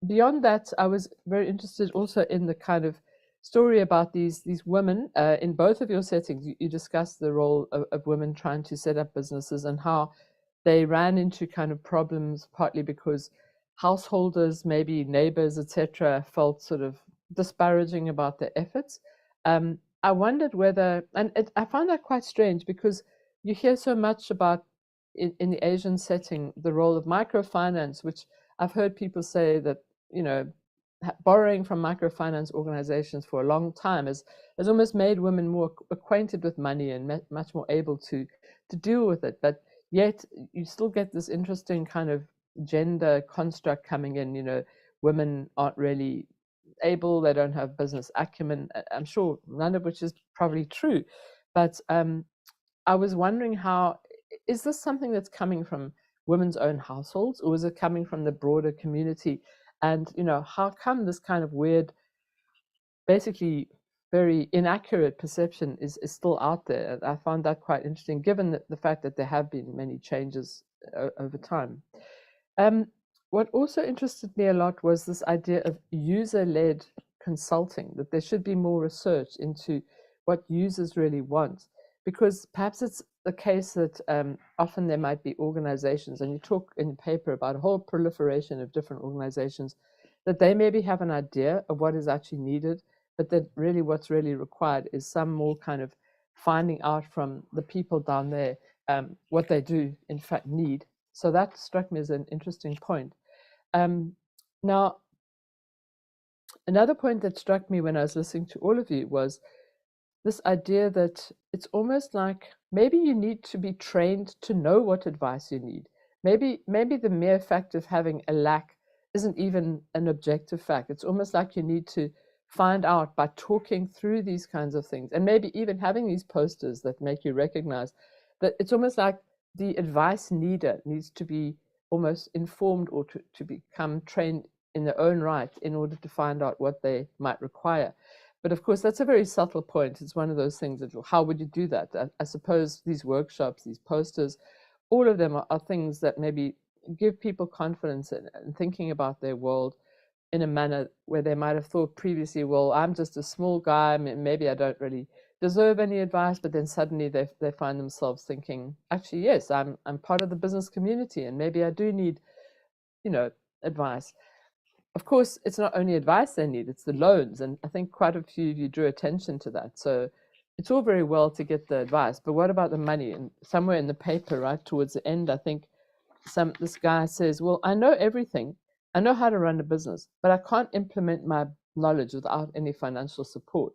beyond that, I was very interested also in the kind of story about these women in both of your settings. You discussed the role of women trying to set up businesses and how they ran into kind of problems, partly because householders, maybe neighbors, etc., felt sort of disparaging about their efforts. I wondered whether, and I found that quite strange, because you hear so much about in the Asian setting the role of microfinance, which I've heard people say that borrowing from microfinance organizations for a long time has almost made women more acquainted with money and much more able to deal with it. But yet you still get this interesting kind of gender construct coming in. Women aren't really able, they don't have business acumen. I'm sure none of which is probably true, but I was wondering, how is this something that's coming from women's own households, or is it coming from the broader community? And how come this kind of weird, basically very inaccurate perception is still out there? I found that quite interesting, given the fact that there have been many changes over time. What also interested me a lot was this idea of user-led consulting, that there should be more research into what users really want, because perhaps it's the case that often there might be organizations, and you talk in the paper about a whole proliferation of different organizations, that they maybe have an idea of what is actually needed, but that really what's really required is some more kind of finding out from the people down there what they do in fact need. So that struck me as an interesting point. Now, another point that struck me when I was listening to all of you was this idea that it's almost like maybe you need to be trained to know what advice you need. Maybe the mere fact of having a lack isn't even an objective fact. It's almost like you need to find out by talking through these kinds of things, and maybe even having these posters that make you recognize that it's almost like the advice needer needs to be almost informed or to become trained in their own right in order to find out what they might require. But of course, that's a very subtle point. It's one of those things that, how would you do that? I suppose these workshops, these posters, all of them are things that maybe give people confidence in thinking about their world in a manner where they might have thought previously, well, I'm just a small guy, maybe I don't really deserve any advice, but then suddenly they find themselves thinking, actually, yes, I'm part of the business community, and maybe I do need, advice. Of course, it's not only advice they need, it's the loans, and I think quite a few of you drew attention to that. So it's all very well to get the advice, but what about the money? And somewhere in the paper, right towards the end, I think this guy says, well, I know everything, I know how to run a business, but I can't implement my knowledge without any financial support.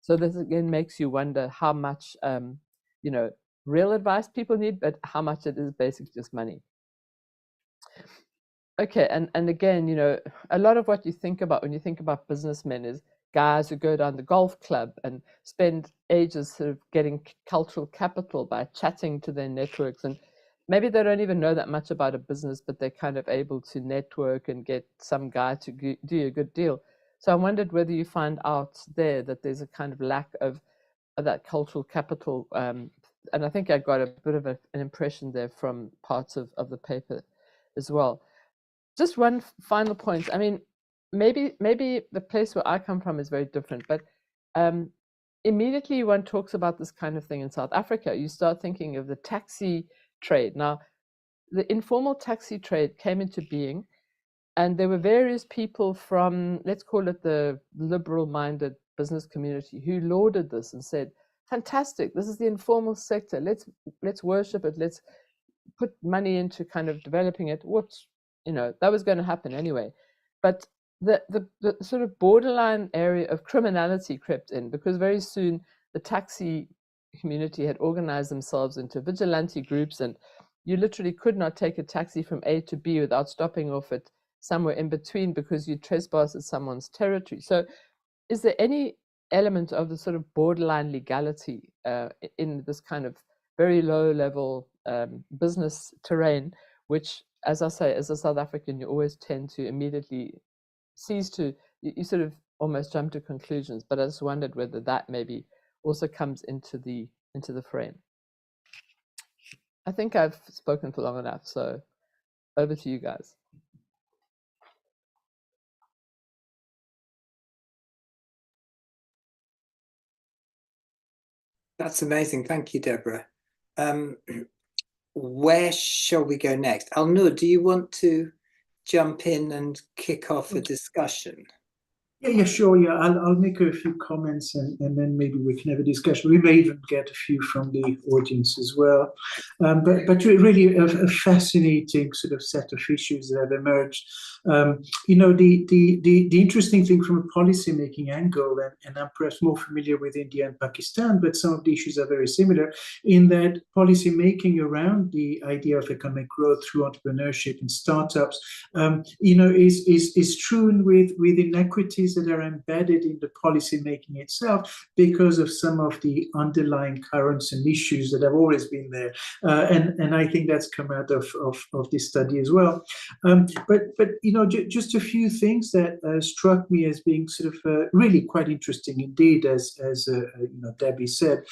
So this again makes you wonder how much, real advice people need, but how much it is basically just money. Okay, and again, a lot of what you think about when you think about businessmen is guys who go down the golf club and spend ages sort of getting cultural capital by chatting to their networks, and maybe they don't even know that much about a business, but they're kind of able to network and get some guy to do a good deal. So I wondered whether you find out there that there's a kind of lack of that cultural capital, and I think I got a bit of an impression there from parts of the paper as well. Just one final point. I mean, maybe the place where I come from is very different, but immediately one talks about this kind of thing in South Africa, you start thinking of the taxi trade. Now, the informal taxi trade came into being, and there were various people from, let's call it the liberal-minded business community, who lauded this and said, fantastic, this is the informal sector, let's worship it, let's put money into kind of developing it. Whoops, that was going to happen anyway. But the sort of borderline area of criminality crept in, because very soon the taxi community had organized themselves into vigilante groups, and you literally could not take a taxi from A to B without stopping off at somewhere in between because you trespassed at someone's territory. So is there any element of the sort of borderline legality in this kind of very low level business terrain, which, as I say, as a South African, you always tend to immediately you sort of almost jump to conclusions, but I just wondered whether that maybe also comes into the frame. I think I've spoken for long enough, so over to you guys. That's amazing. Thank you, Deborah. Where shall we go next? Alnoor, do you want to jump in and kick off a discussion? Yeah, sure. Yeah, I'll make a few comments and then maybe we can have a discussion. We may even get a few from the audience as well. But really a fascinating sort of set of issues that have emerged. You know, the interesting thing from a policy-making angle, and I'm perhaps more familiar with India and Pakistan, but some of the issues are very similar in that policy-making around the idea of economic growth through entrepreneurship and startups, you know, is strewn with inequities that are embedded in the policy making itself because of some of the underlying currents and issues that have always been there, and I think that's come out of this study as well. But you know, just a few things that struck me as being sort of really quite interesting indeed, as you know, Debbie said.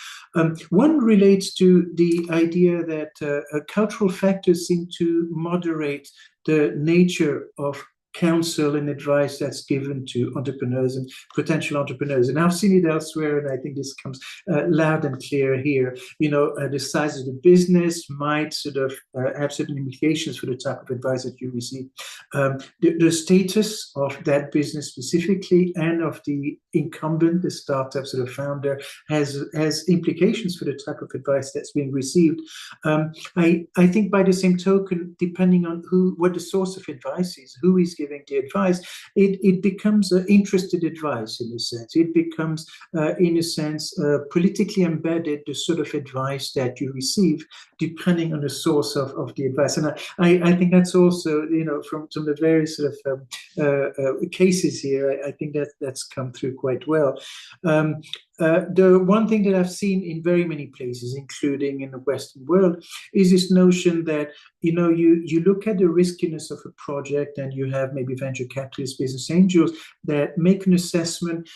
One relates to the idea that cultural factors seem to moderate the nature of counsel and advice that's given to entrepreneurs and potential entrepreneurs. And I've seen it elsewhere, and I think this comes loud and clear here. You know, the size of the business might sort of have certain implications for the type of advice that you receive. The status of that business specifically and of the incumbent, the startup sort of founder, has implications for the type of advice that's being received. I think by the same token, depending on what the source of advice is, who is giving the advice, it becomes interested advice in a sense. It becomes, in a sense, politically embedded, the sort of advice that you receive, depending on the source of the advice. And I think that's also, you know, from the various sort of cases here, I think that's come through quite well. The one thing that I've seen in very many places, including in the Western world, is this notion that, you know, you look at the riskiness of a project and you have maybe venture capitalists, business angels that make an assessment.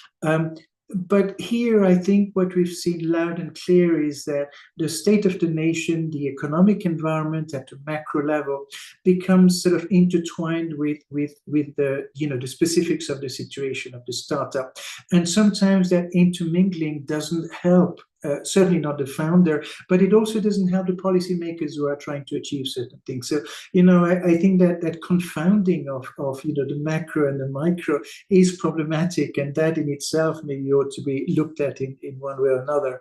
But here, I think what we've seen loud and clear is that the state of the nation, the economic environment at the macro level, becomes sort of intertwined with the, you know, the specifics of the situation of the startup. And sometimes that intermingling doesn't help. Certainly not the founder, but it also doesn't help the policymakers who are trying to achieve certain things. So, you know, I think that confounding of you know, the macro and the micro is problematic, and that in itself maybe ought to be looked at in one way or another.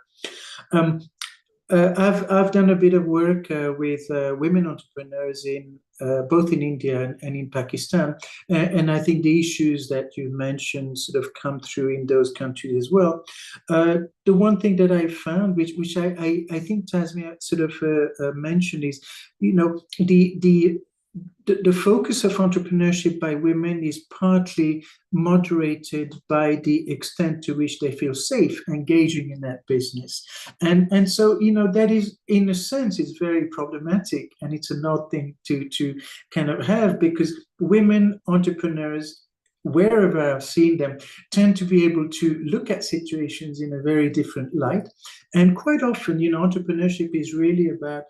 I've done a bit of work with women entrepreneurs in both in India and in Pakistan, and I think the issues that you mentioned sort of come through in those countries as well. The one thing that I found, which I think Tasmiah sort of mentioned, is, you know, the focus of entrepreneurship by women is partly moderated by the extent to which they feel safe engaging in that business. And so, you know, that is, in a sense, it's very problematic, and it's an odd thing to kind of have, because women entrepreneurs, wherever I've seen them, tend to be able to look at situations in a very different light. And quite often, you know, entrepreneurship is really about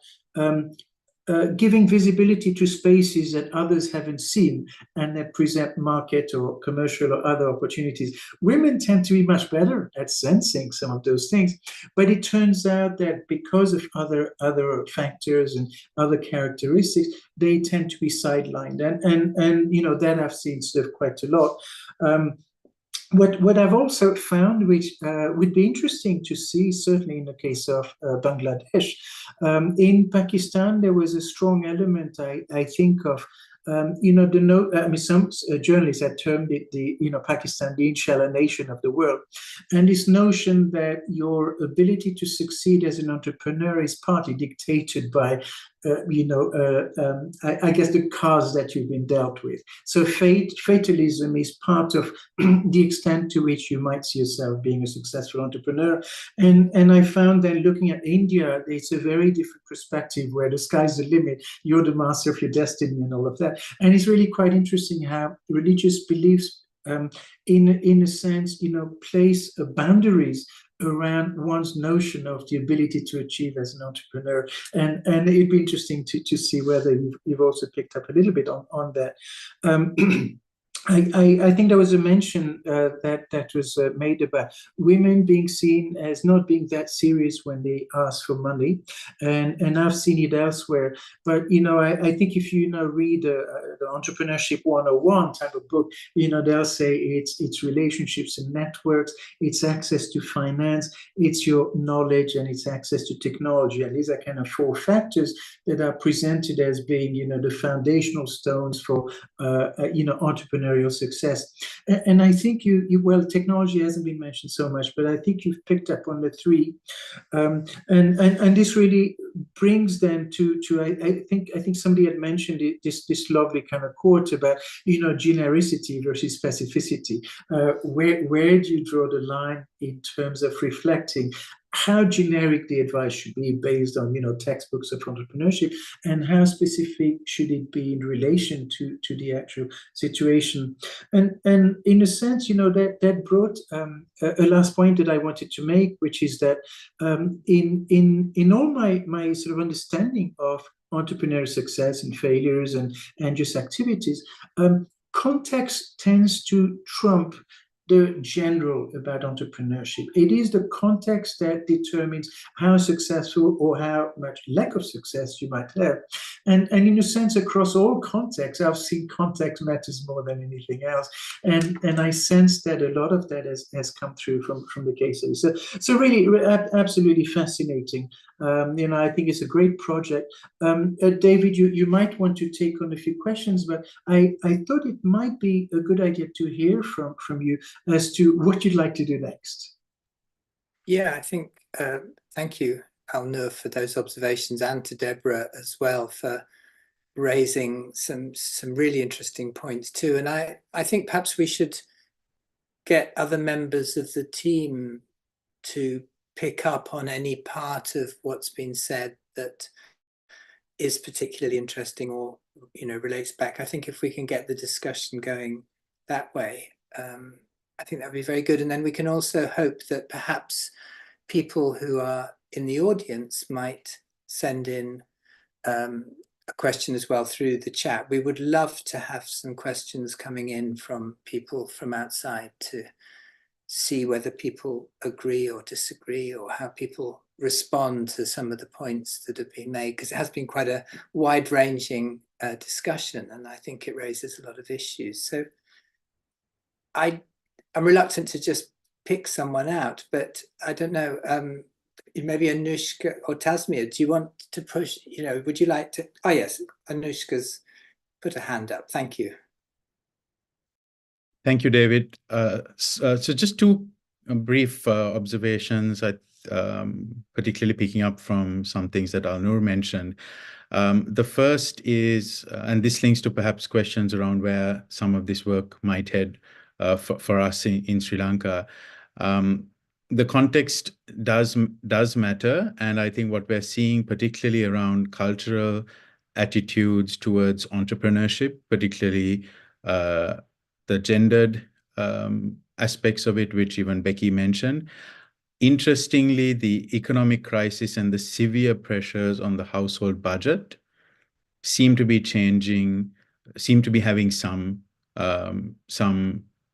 giving visibility to spaces that others haven't seen and that present market or commercial or other opportunities. Women tend to be much better at sensing some of those things, but it turns out that because of other factors and other characteristics, they tend to be sidelined. And you know, that I've seen sort of quite a lot. What I've also found, which would be interesting to see, certainly in the case of Bangladesh, in Pakistan, there was a strong element, I think, of you know, I mean, some journalists had termed it you know, Pakistan, the inshallah nation of the world. And this notion that your ability to succeed as an entrepreneur is partly dictated by, you know, I guess the cards that you've been dealt with. So fatalism is part of the extent to which you might see yourself being a successful entrepreneur. And I found that looking at India, it's a very different perspective where the sky's the limit, you're the master of your destiny and all of that. And it's really quite interesting how religious beliefs in a sense, place boundaries around one's notion of the ability to achieve as an entrepreneur. And it'd be interesting to see whether you've also picked up a little bit on that. I think there was a mention that was made about women being seen as not being that serious when they ask for money, and I've seen it elsewhere. But I think if you read the Entrepreneurship 101 type of book, they'll say it's relationships and networks, it's access to finance, it's your knowledge, and it's access to technology. And these are kind of 4 factors that are presented as being the foundational stones for entrepreneurial success. And I think well, technology hasn't been mentioned so much, but I think you've picked up on the 3, and this really brings them to I think somebody had mentioned this lovely kind of quote about genericity versus specificity. Where do you draw the line in terms of reflecting how generic the advice should be based on textbooks of entrepreneurship, and how specific should it be in relation to the actual situation? And in a sense, that brought a last point that I wanted to make, which is that in all my sort of understanding of entrepreneurial success and failures and just activities, context tends to trump the general about entrepreneurship. It is the context that determines how successful or how much lack of success you might have. And in a sense, across all contexts, I've seen context matters more than anything else. And I sense that a lot of that has come through from the case study. So really, absolutely fascinating. I think it's a great project. David, you might want to take on a few questions, but I thought it might be a good idea to hear from you as to what you'd like to do next. Yeah, I think, thank you, Alnoor, for those observations, and to Deborah as well for raising some really interesting points too. And I think perhaps we should get other members of the team to pick up on any part of what's been said that is particularly interesting or relates back. I think if we can get the discussion going that way, I think that would be very good. And then we can also hope that perhaps people who are in the audience might send in a question as well through the chat. We would love to have some questions coming in from people from outside to see whether people agree or disagree, or how people respond to some of the points that have been made, because it has been quite a wide-ranging discussion, and I think it raises a lot of issues. So I'm reluctant to just pick someone out, but I don't know, maybe Anushka or Tasmiah, do you want to push, would you like to? Oh yes, Anushka's put a hand up. Thank you. Thank you, David. So just 2 brief observations, particularly picking up from some things that Alnoor mentioned. The first is, and this links to perhaps questions around where some of this work might head for us in Sri Lanka. The context does matter, and I think what we're seeing, particularly around cultural attitudes towards entrepreneurship, particularly the gendered aspects of it, which even Becky mentioned. Interestingly, the economic crisis and the severe pressures on the household budget seem to be changing, seem to be having some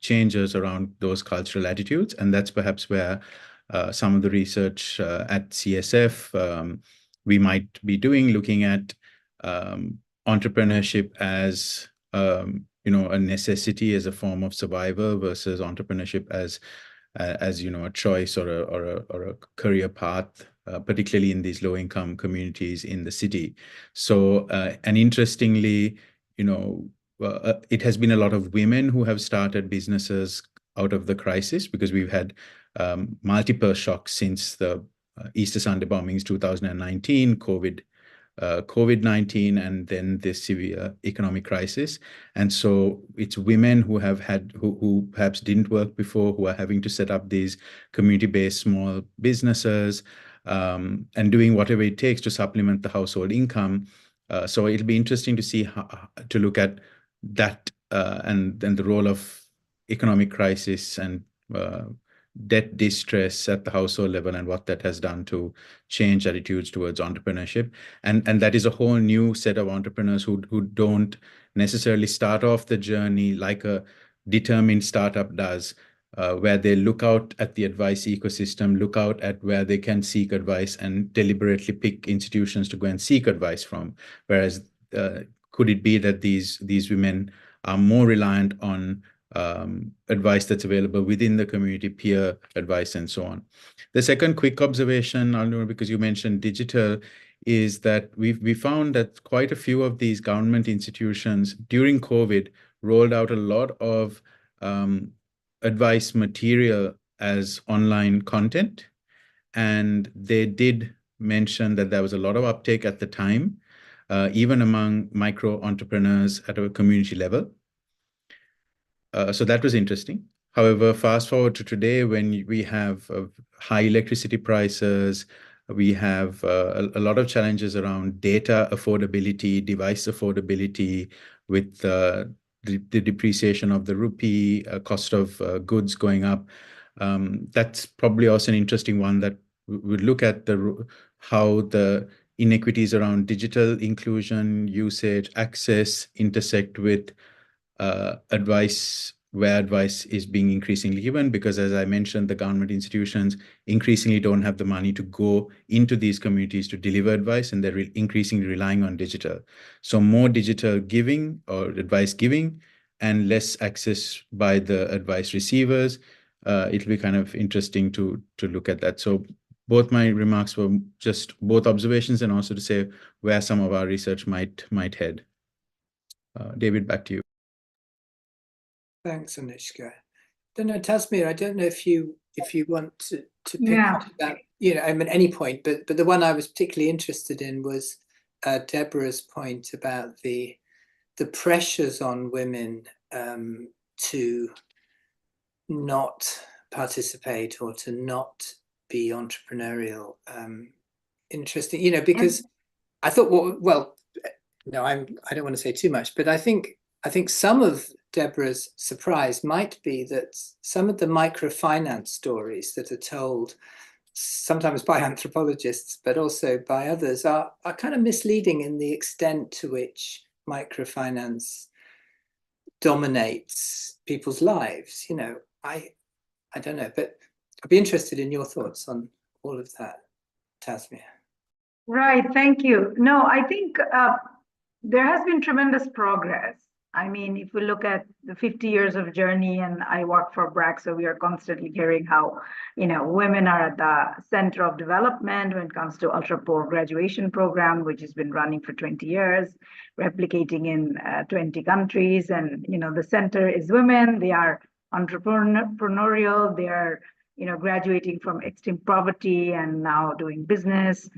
changes around those cultural attitudes. And that's perhaps where some of the research at CSF we might be doing, looking at entrepreneurship as a necessity, as a form of survival, versus entrepreneurship as a choice or a career path, particularly in these low-income communities in the city. So, and interestingly, it has been a lot of women who have started businesses out of the crisis, because we've had multiple shocks since the Easter Sunday bombings 2019, COVID-19, and then this severe economic crisis. And so it's women who have who perhaps didn't work before, who are having to set up these community-based small businesses and doing whatever it takes to supplement the household income. So it'll be interesting to see to look at that and the role of economic crisis and debt distress at the household level and what that has done to change attitudes towards entrepreneurship. And that is a whole new set of entrepreneurs who don't necessarily start off the journey like a determined startup does, where they look out at the advice ecosystem, look out at where they can seek advice and deliberately pick institutions to go and seek advice from. Whereas could it be that these women are more reliant on advice that's available within the community, peer advice, and so on. The second quick observation, Alnoor, because you mentioned digital, is that we found that quite a few of these government institutions during COVID rolled out a lot of advice material as online content. And they did mention that there was a lot of uptake at the time, even among micro entrepreneurs at a community level. So that was interesting. However, fast forward to today, when we have high electricity prices, we have a lot of challenges around data affordability, device affordability, with the depreciation of the rupee, cost of goods going up. That's probably also an interesting one that would look at how the inequities around digital inclusion, usage, access intersect with advice, where advice is being increasingly given, because as I mentioned, the government institutions increasingly don't have the money to go into these communities to deliver advice, and they're increasingly relying on digital. So more digital giving or advice giving and less access by the advice receivers. It'll be kind of interesting to look at that. So both my remarks were just both observations and also to say where some of our research might head. David, back to you. Thanks, Anushka. Then Tasmiah, I don't know if you want to pick that, I mean, any point, but the one I was particularly interested in was Deborah's point about the pressures on women to not participate or to not be entrepreneurial. Interesting, because I thought, no, I don't want to say too much, but I think some of Deborah's surprise might be that some of the microfinance stories that are told, sometimes by anthropologists, but also by others, are kind of misleading in the extent to which microfinance dominates people's lives. I don't know, but I'd be interested in your thoughts on all of that, Tasmiah. Right, thank you. No, I think there has been tremendous progress. I mean, if we look at the 50 years of journey, and I work for BRAC, so we are constantly hearing how, women are at the center of development when it comes to ultra-poor graduation program, which has been running for 20 years, replicating in 20 countries. And, the center is women. They are entrepreneurial. They are, graduating from extreme poverty and now doing business.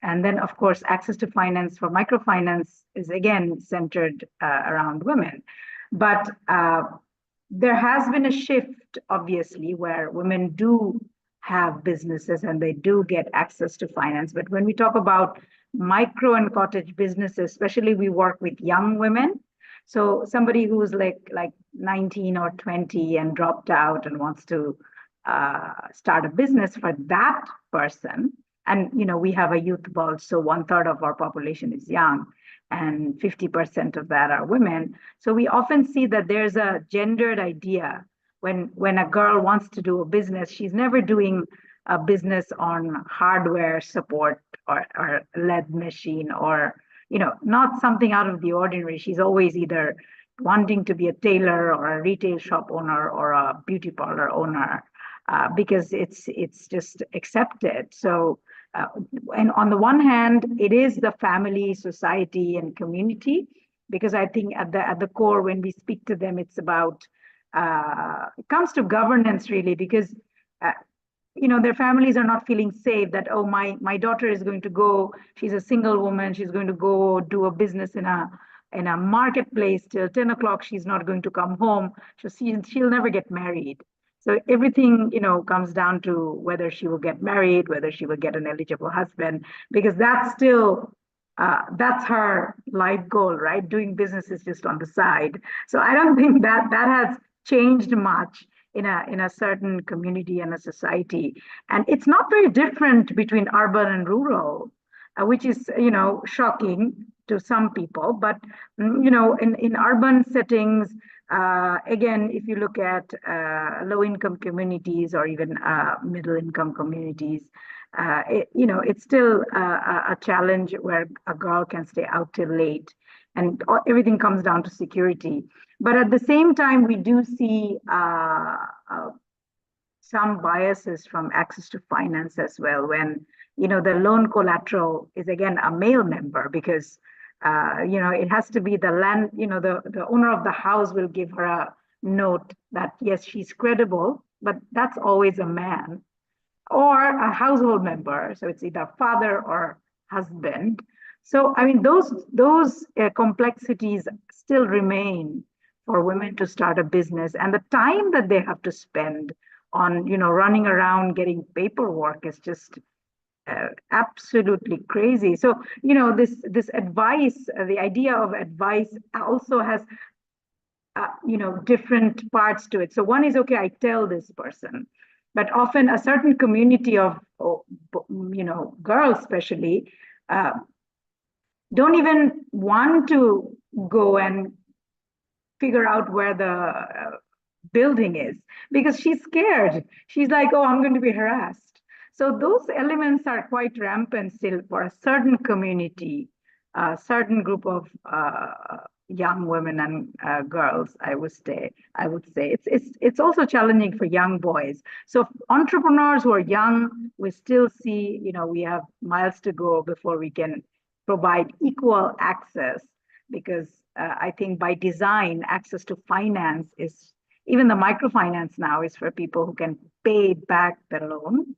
And then, of course, access to finance for microfinance is, again, centered around women. But there has been a shift, obviously, where women do have businesses and they do get access to finance. But when we talk about micro and cottage businesses, especially we work with young women. So somebody who's like 19 or 20 and dropped out and wants to start a business, for that person. And, we have a youth bulge, so 1/3 of our population is young and 50% of that are women. So we often see that there's a gendered idea when a girl wants to do a business, she's never doing a business on hardware support or lead machine or, not something out of the ordinary. She's always either wanting to be a tailor or a retail shop owner or a beauty parlor owner because it's just accepted. So and on the one hand, it is the family, society, and community, because I think at the core, when we speak to them, it's about it comes to governance really, because their families are not feeling safe that, oh, my daughter is going to go, she's a single woman, she's going to go do a business in a marketplace till 10 o'clock, she's not going to come home, so she'll never get married. So everything, comes down to whether she will get married, whether she will get an eligible husband, because that's still, that's her life goal, right? Doing business is just on the side. So I don't think that has changed much in a certain community and a society. And it's not very different between urban and rural, which is, shocking to some people. But, in urban settings, again, if you look at low-income communities or even middle-income communities, it's still a challenge where a girl can stay out till late, and everything comes down to security. But at the same time, we do see some biases from access to finance as well, when the loan collateral is again a male member, because it has to be the land, the owner of the house will give her a note that yes, she's credible, but that's always a man or a household member. So it's either father or husband. So I mean, those complexities still remain for women to start a business, and the time that they have to spend on running around getting paperwork is just absolutely crazy. So this advice, the idea of advice also has different parts to it. So one is, okay, I tell this person, but often a certain community of girls especially don't even want to go and figure out where the building is, because she's scared. She's like, oh, I'm going to be harassed. So those elements are quite rampant still for a certain community, a certain group of young women and girls. I would say it's also challenging for young boys. So entrepreneurs who are young, we still see, we have miles to go before we can provide equal access, because I think by design, access to finance is, even the microfinance now is for people who can pay back the loan.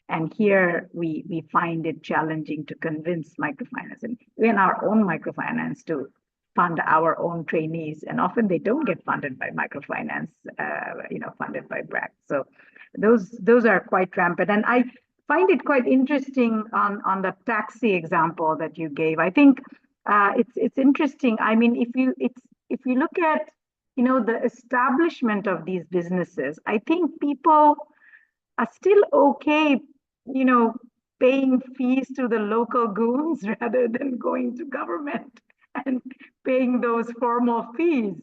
And here we find it challenging to convince microfinance, and even our own microfinance, to fund our own trainees. And often they don't get funded by microfinance, funded by BRAC. So those are quite rampant. And I find it quite interesting on the taxi example that you gave. I think it's interesting. I mean, if you look at the establishment of these businesses, I think people are still okay, paying fees to the local goons rather than going to government and paying those formal fees,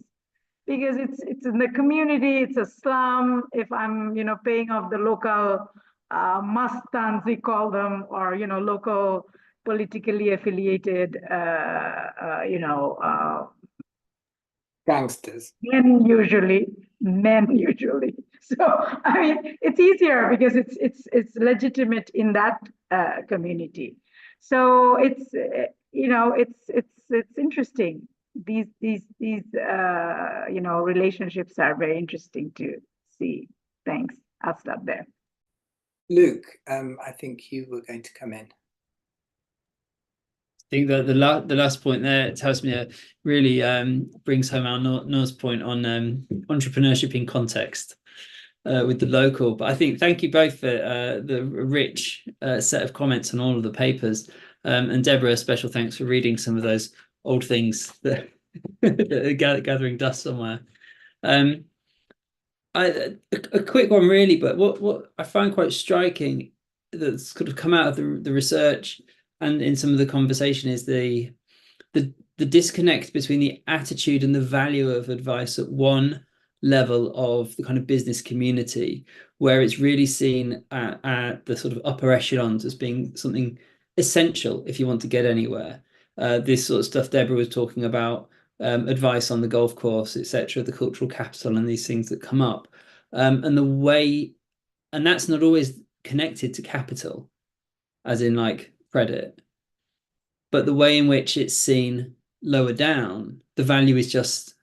because it's in the community, it's a slum. If I'm paying off the local mastans, we call them, or local politically affiliated gangsters, men usually. So I mean, it's easier because it's legitimate in that community. So it's it's interesting. These relationships are very interesting to see. Thanks. I'll stop there. Luke, I think you were going to come in. I think that the last point there, Tasmiah, really brings home Alnoor's point on entrepreneurship in context with the local. But I think, thank you both for the rich set of comments on all of the papers. And Deborah, a special thanks for reading some of those old things that are gathering dust somewhere. A quick one really, but what I find quite striking that's kind of come out of the research and in some of the conversation is the disconnect between the attitude and the value of advice at one level of the kind of business community, where it's really seen at the sort of upper echelons as being something essential if you want to get anywhere. This sort of stuff Deborah was talking about, advice on the golf course, etc., the cultural capital and these things that come up. And the way, and that's not always connected to capital, as in like credit, but the way in which it's seen lower down, the value is just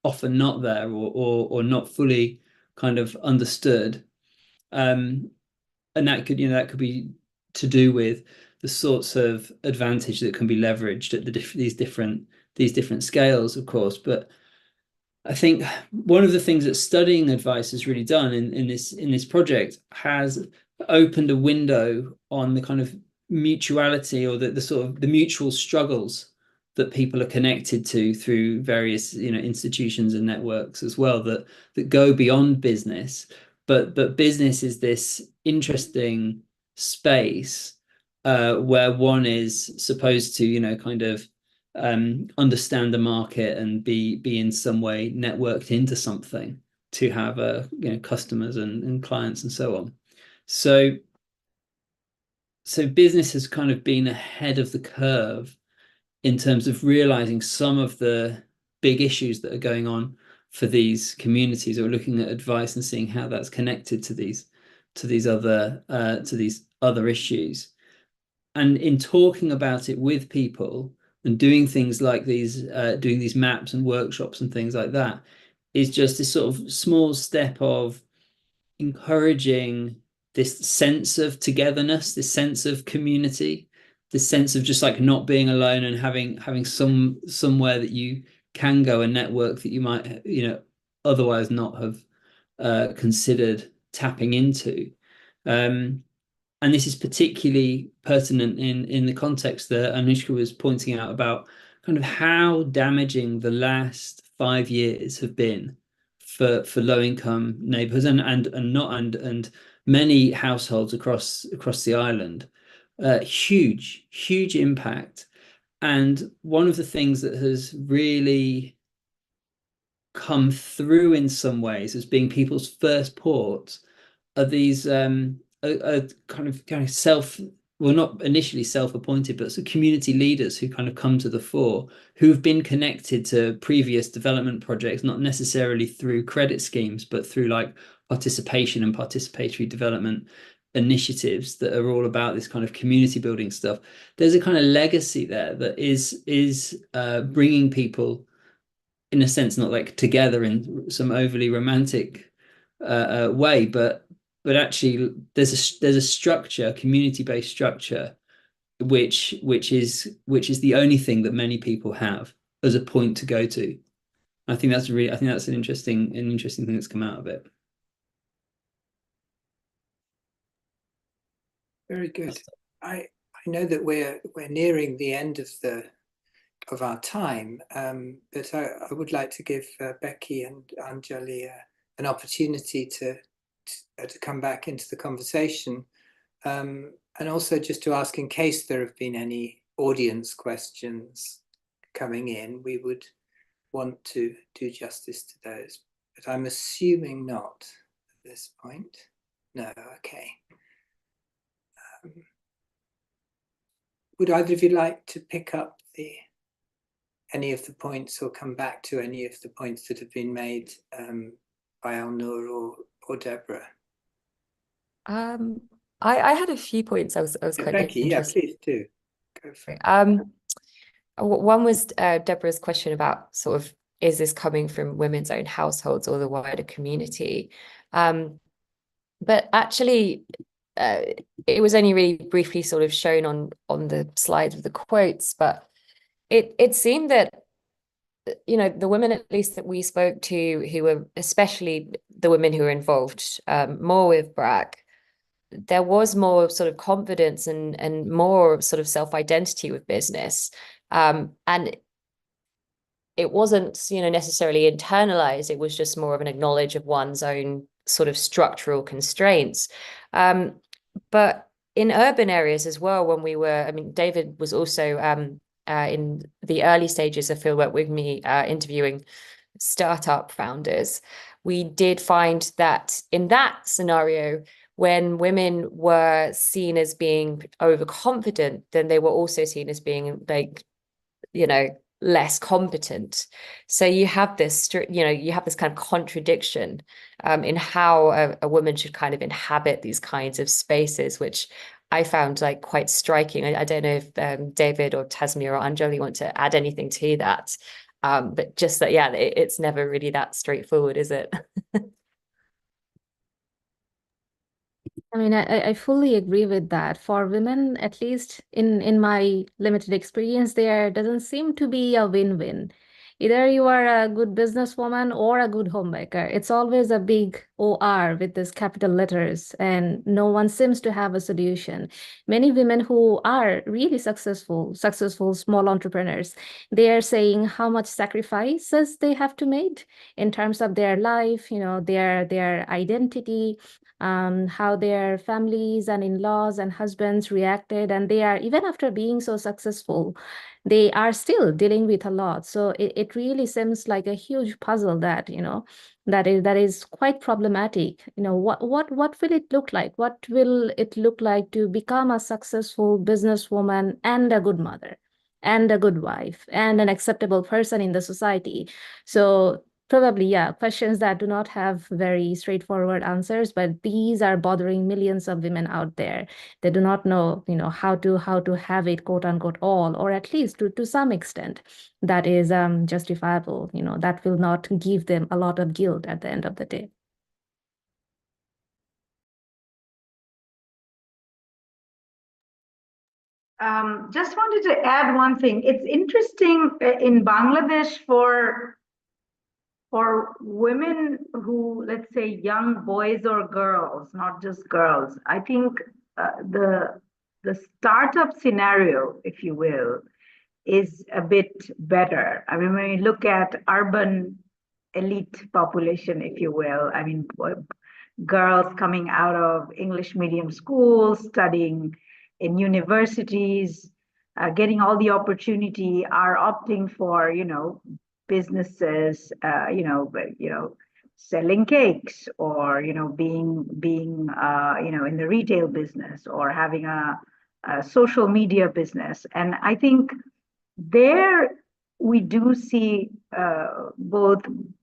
often not there or not fully kind of understood. And that could be to do with the sorts of advantage that can be leveraged at these different scales, of course. But I think one of the things that studying advice has really done in this project has opened a window on the kind of mutuality or the sort of the mutual struggles that people are connected to through various, institutions and networks as well, that go beyond business. But business is this interesting space where one is supposed to, kind of understand the market and be in some way networked into something to have customers and clients and so on. So business has kind of been ahead of the curve in terms of realizing some of the big issues that are going on for these communities, or looking at advice and seeing how that's connected to these other issues. And in talking about it with people and doing things like these, doing these maps and workshops and things like that, is just this sort of small step of encouraging this sense of togetherness, this sense of community, this sense of just like not being alone and having somewhere that you can go and network that you might, otherwise not have considered tapping into. And this is particularly pertinent in the context that Anushka was pointing out about kind of how damaging the last 5 years have been for low-income neighbourhoods and many households across the island. Huge impact. And one of the things that has really come through in some ways as being people's first ports are these kind of not initially self-appointed, but community leaders who kind of come to the fore, who've been connected to previous development projects, not necessarily through credit schemes, but through like participation and participatory development initiatives that are all about this kind of community building stuff. There's a kind of legacy there that is bringing people, in a sense, not like together in some overly romantic way, but actually there's a structure, community-based structure, which is the only thing that many people have as a point to go to. I think that's an interesting thing that's come out of it. Very good. I know that we're nearing the end of our time, but I would like to give Becky and Anjali an opportunity to come back into the conversation, and also just to ask, in case there have been any audience questions coming in, we would want to do justice to those, but I'm assuming not at this point. No, okay. Would either of you like to pick up any of the points, or come back to any of the points that have been made by Alnoor or Deborah? I had a few points I was quite Becky, interested. yeah, please do. Go for it. One was Deborah's question about sort of, is this coming from women's own households or the wider community? But actually, it was only really briefly sort of shown on the slides with the quotes, but it seemed that, the women at least that we spoke to, who were especially the women who were involved more with BRAC, there was more sort of confidence and more sort of self-identity with business. And it wasn't, necessarily internalized. It was just more of an acknowledge of one's own sort of structural constraints. But in urban areas as well, when we were, David was also in the early stages of fieldwork with me, interviewing startup founders. We did find that in that scenario, when women were seen as being overconfident, then they were also seen as being like, less competent. So you have this, you have this kind of contradiction in how a woman should kind of inhabit these kinds of spaces, which I found like quite striking. I don't know if David or Tasmiah or Anjali want to add anything to that, but just that, yeah, it's never really that straightforward, is it? I fully agree with that. For women, at least in my limited experience, there doesn't seem to be a win-win. Either you are a good businesswoman or a good homemaker. It's always a big OR with these capital letters, and no one seems to have a solution. Many women who are really successful small entrepreneurs, they are saying how much sacrifices they have to make in terms of their life, their identity, how their families and in-laws and husbands reacted, and they are, even after being so successful, they are still dealing with a lot. So it really seems like a huge puzzle that, that is quite problematic. What will it look like? What will it look like to become a successful businesswoman and a good mother and a good wife and an acceptable person in the society? So probably, yeah, questions that do not have very straightforward answers, but these are bothering millions of women out there. They do not know, how to have it, quote unquote, all, or at least to some extent that is justifiable, that will not give them a lot of guilt at the end of the day. Just wanted to add one thing. It's interesting in Bangladesh for women who, let's say, young boys or girls, not just girls. I think the startup scenario, if you will, is a bit better. I mean, when you look at urban elite population, if you will, I mean, girls coming out of English medium schools, studying in universities, getting all the opportunity, are opting for, businesses, selling cakes, or being in the retail business, or having a social media business. And I think there we do see both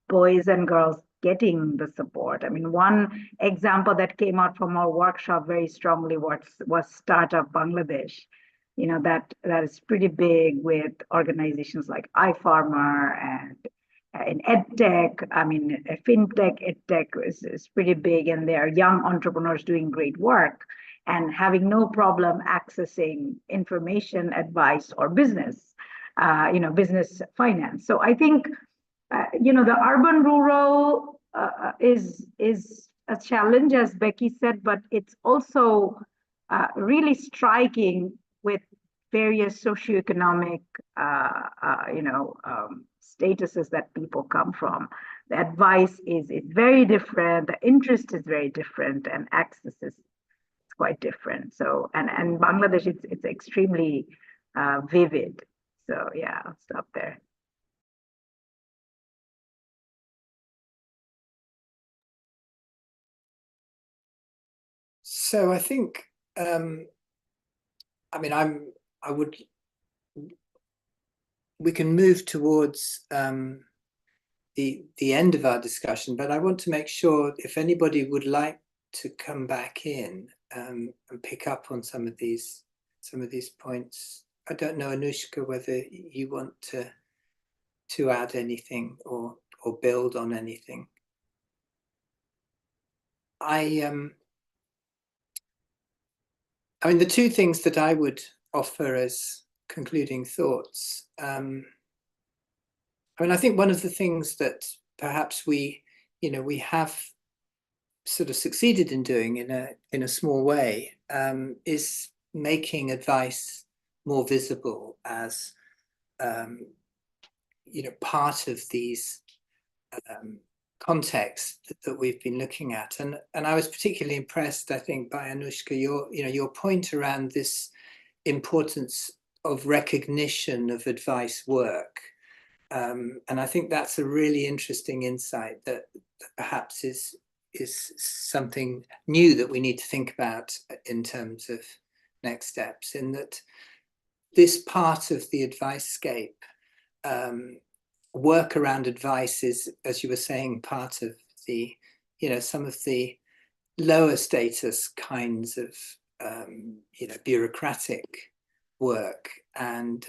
boys and girls getting the support. I mean, one example that came out from our workshop very strongly was Startup Bangladesh. That is pretty big, with organizations like iFarmer and in edtech. I mean, fintech, edtech is pretty big, and they are young entrepreneurs doing great work and having no problem accessing information, advice, or business finance. So I think, the urban rural is a challenge, as Becky said, but it's also really striking with various socioeconomic, statuses that people come from. The advice is very different. The interest is very different, and access is quite different. So, and Bangladesh, it's extremely vivid. So yeah, I'll stop there. So I think, we can move towards the end of our discussion, but I want to make sure if anybody would like to come back in and pick up on some of these points. I don't know, Anushka, whether you want to add anything or build on anything. I mean, the two things that I would offer as concluding thoughts. I mean, I think one of the things that perhaps we have sort of succeeded in doing in a small way is making advice more visible as part of these contexts that we've been looking at. And I was particularly impressed, I think, by Anushka, your point around this importance of recognition of advice work. And I think that's a really interesting insight that perhaps is something new that we need to think about in terms of next steps, in that this part of the Advicescape, work around advice is, as you were saying, part of the, some of the lower status kinds of, bureaucratic work, and,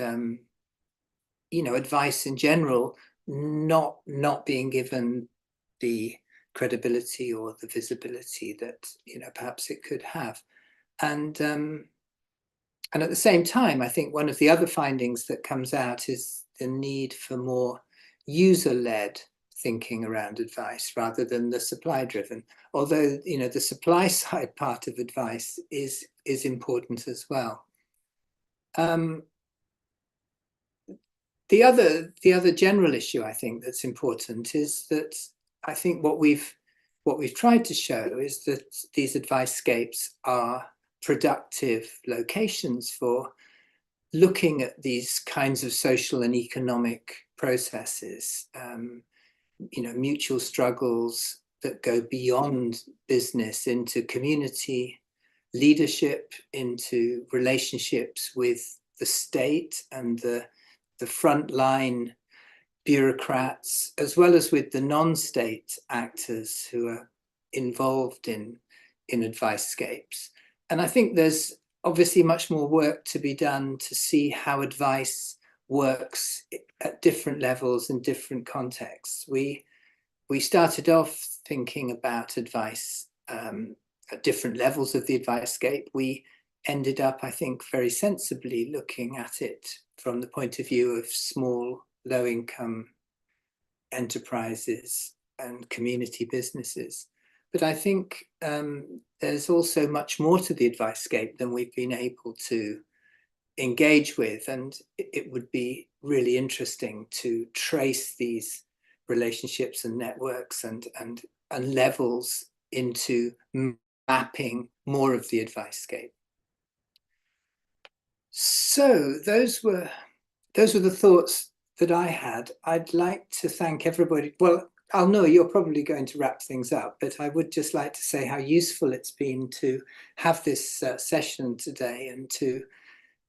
advice in general not being given the credibility or the visibility that, perhaps it could have. And at the same time, I think one of the other findings that comes out is the need for more user-led thinking around advice rather than the supply-driven. Although, you know, the supply side part of advice is important as well. The other general issue I think that's important is that I think what we've tried to show is that these Advicescapes are productive locations for looking at these kinds of social and economic processes, you know, mutual struggles that go beyond business into community leadership, into relationships with the state and the frontline bureaucrats, as well as with the non-state actors who are involved in Advicescapes. And I think there's obviously much more work to be done to see how advice works at different levels in different contexts. We started off thinking about advice at different levels of the Advicescape. We ended up, I think, very sensibly looking at it from the point of view of small, low-income enterprises and community businesses. But I think there's also much more to the Advicescape than we've been able to engage with, and it would be really interesting to trace these relationships and networks and levels into mapping more of the Advicescape. So those were the thoughts that I had. I'd like to thank everybody. Well, Alnoor, you're probably going to wrap things up, but I would just like to say how useful it's been to have this session today, and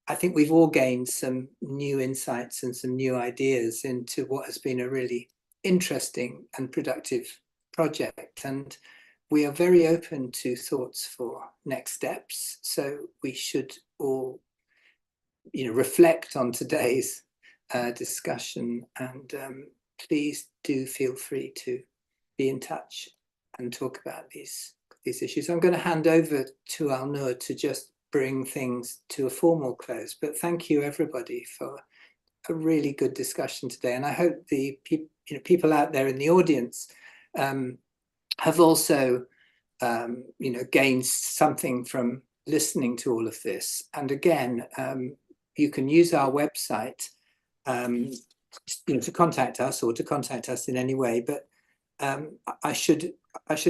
I think we've all gained some new insights and some new ideas into what has been a really interesting and productive project. And we are very open to thoughts for next steps. So we should all, you know, reflect on today's discussion, and please do feel free to be in touch and talk about these issues. I'm going to hand over to Alnoor to just bring things to a formal close, but thank you everybody for a really good discussion today. And I hope the people out there in the audience have also gained something from listening to all of this. And again, you can use our website to contact us, or to contact us in any way, but I should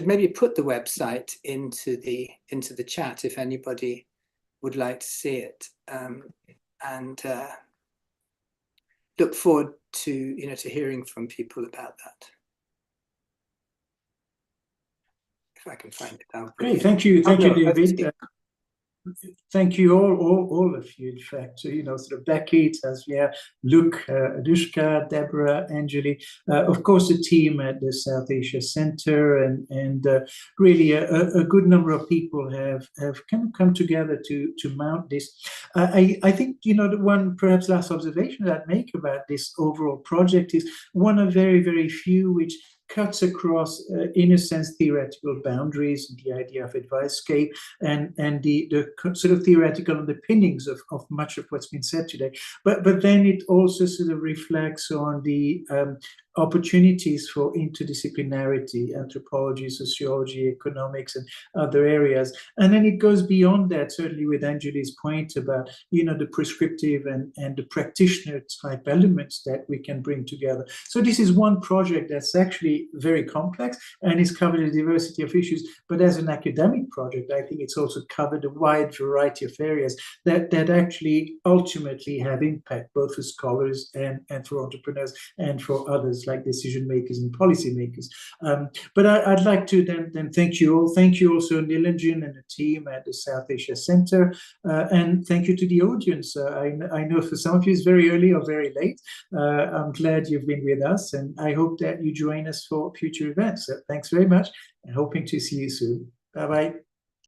maybe put the website into the chat if anybody would like to see it, and look forward to hearing from people about that. If I can find it out. Great, thank you, David. Thank you all of you. In fact, sort of Becky, Tasmiah, Luke, Anushka, Deborah, Anjali, of course, the team at the South Asia Center, and really a good number of people have kind of come together to mount this. I think the one perhaps last observation that I'd make about this overall project is one of very, very few which cuts across, in a sense, theoretical boundaries, and the idea of Advicescape and the sort of theoretical underpinnings of much of what's been said today. But then it also sort of reflects on the opportunities for interdisciplinarity, anthropology, sociology, economics, and other areas. And then it goes beyond that, certainly with Anjali's point about, the prescriptive and the practitioner type elements that we can bring together. So this is one project that's actually very complex and is covered a diversity of issues. But as an academic project, I think it's also covered a wide variety of areas that actually ultimately have impact, both for scholars and for entrepreneurs and for others, like decision makers and policy makers. But I'd like to then thank you all. Thank you also Nilanjan and the team at the South Asia Center, and thank you to the audience. I know for some of you it's very early or very late. I'm glad you've been with us, and I hope that you join us for future events. So thanks very much, and hoping to see you soon. Bye-bye.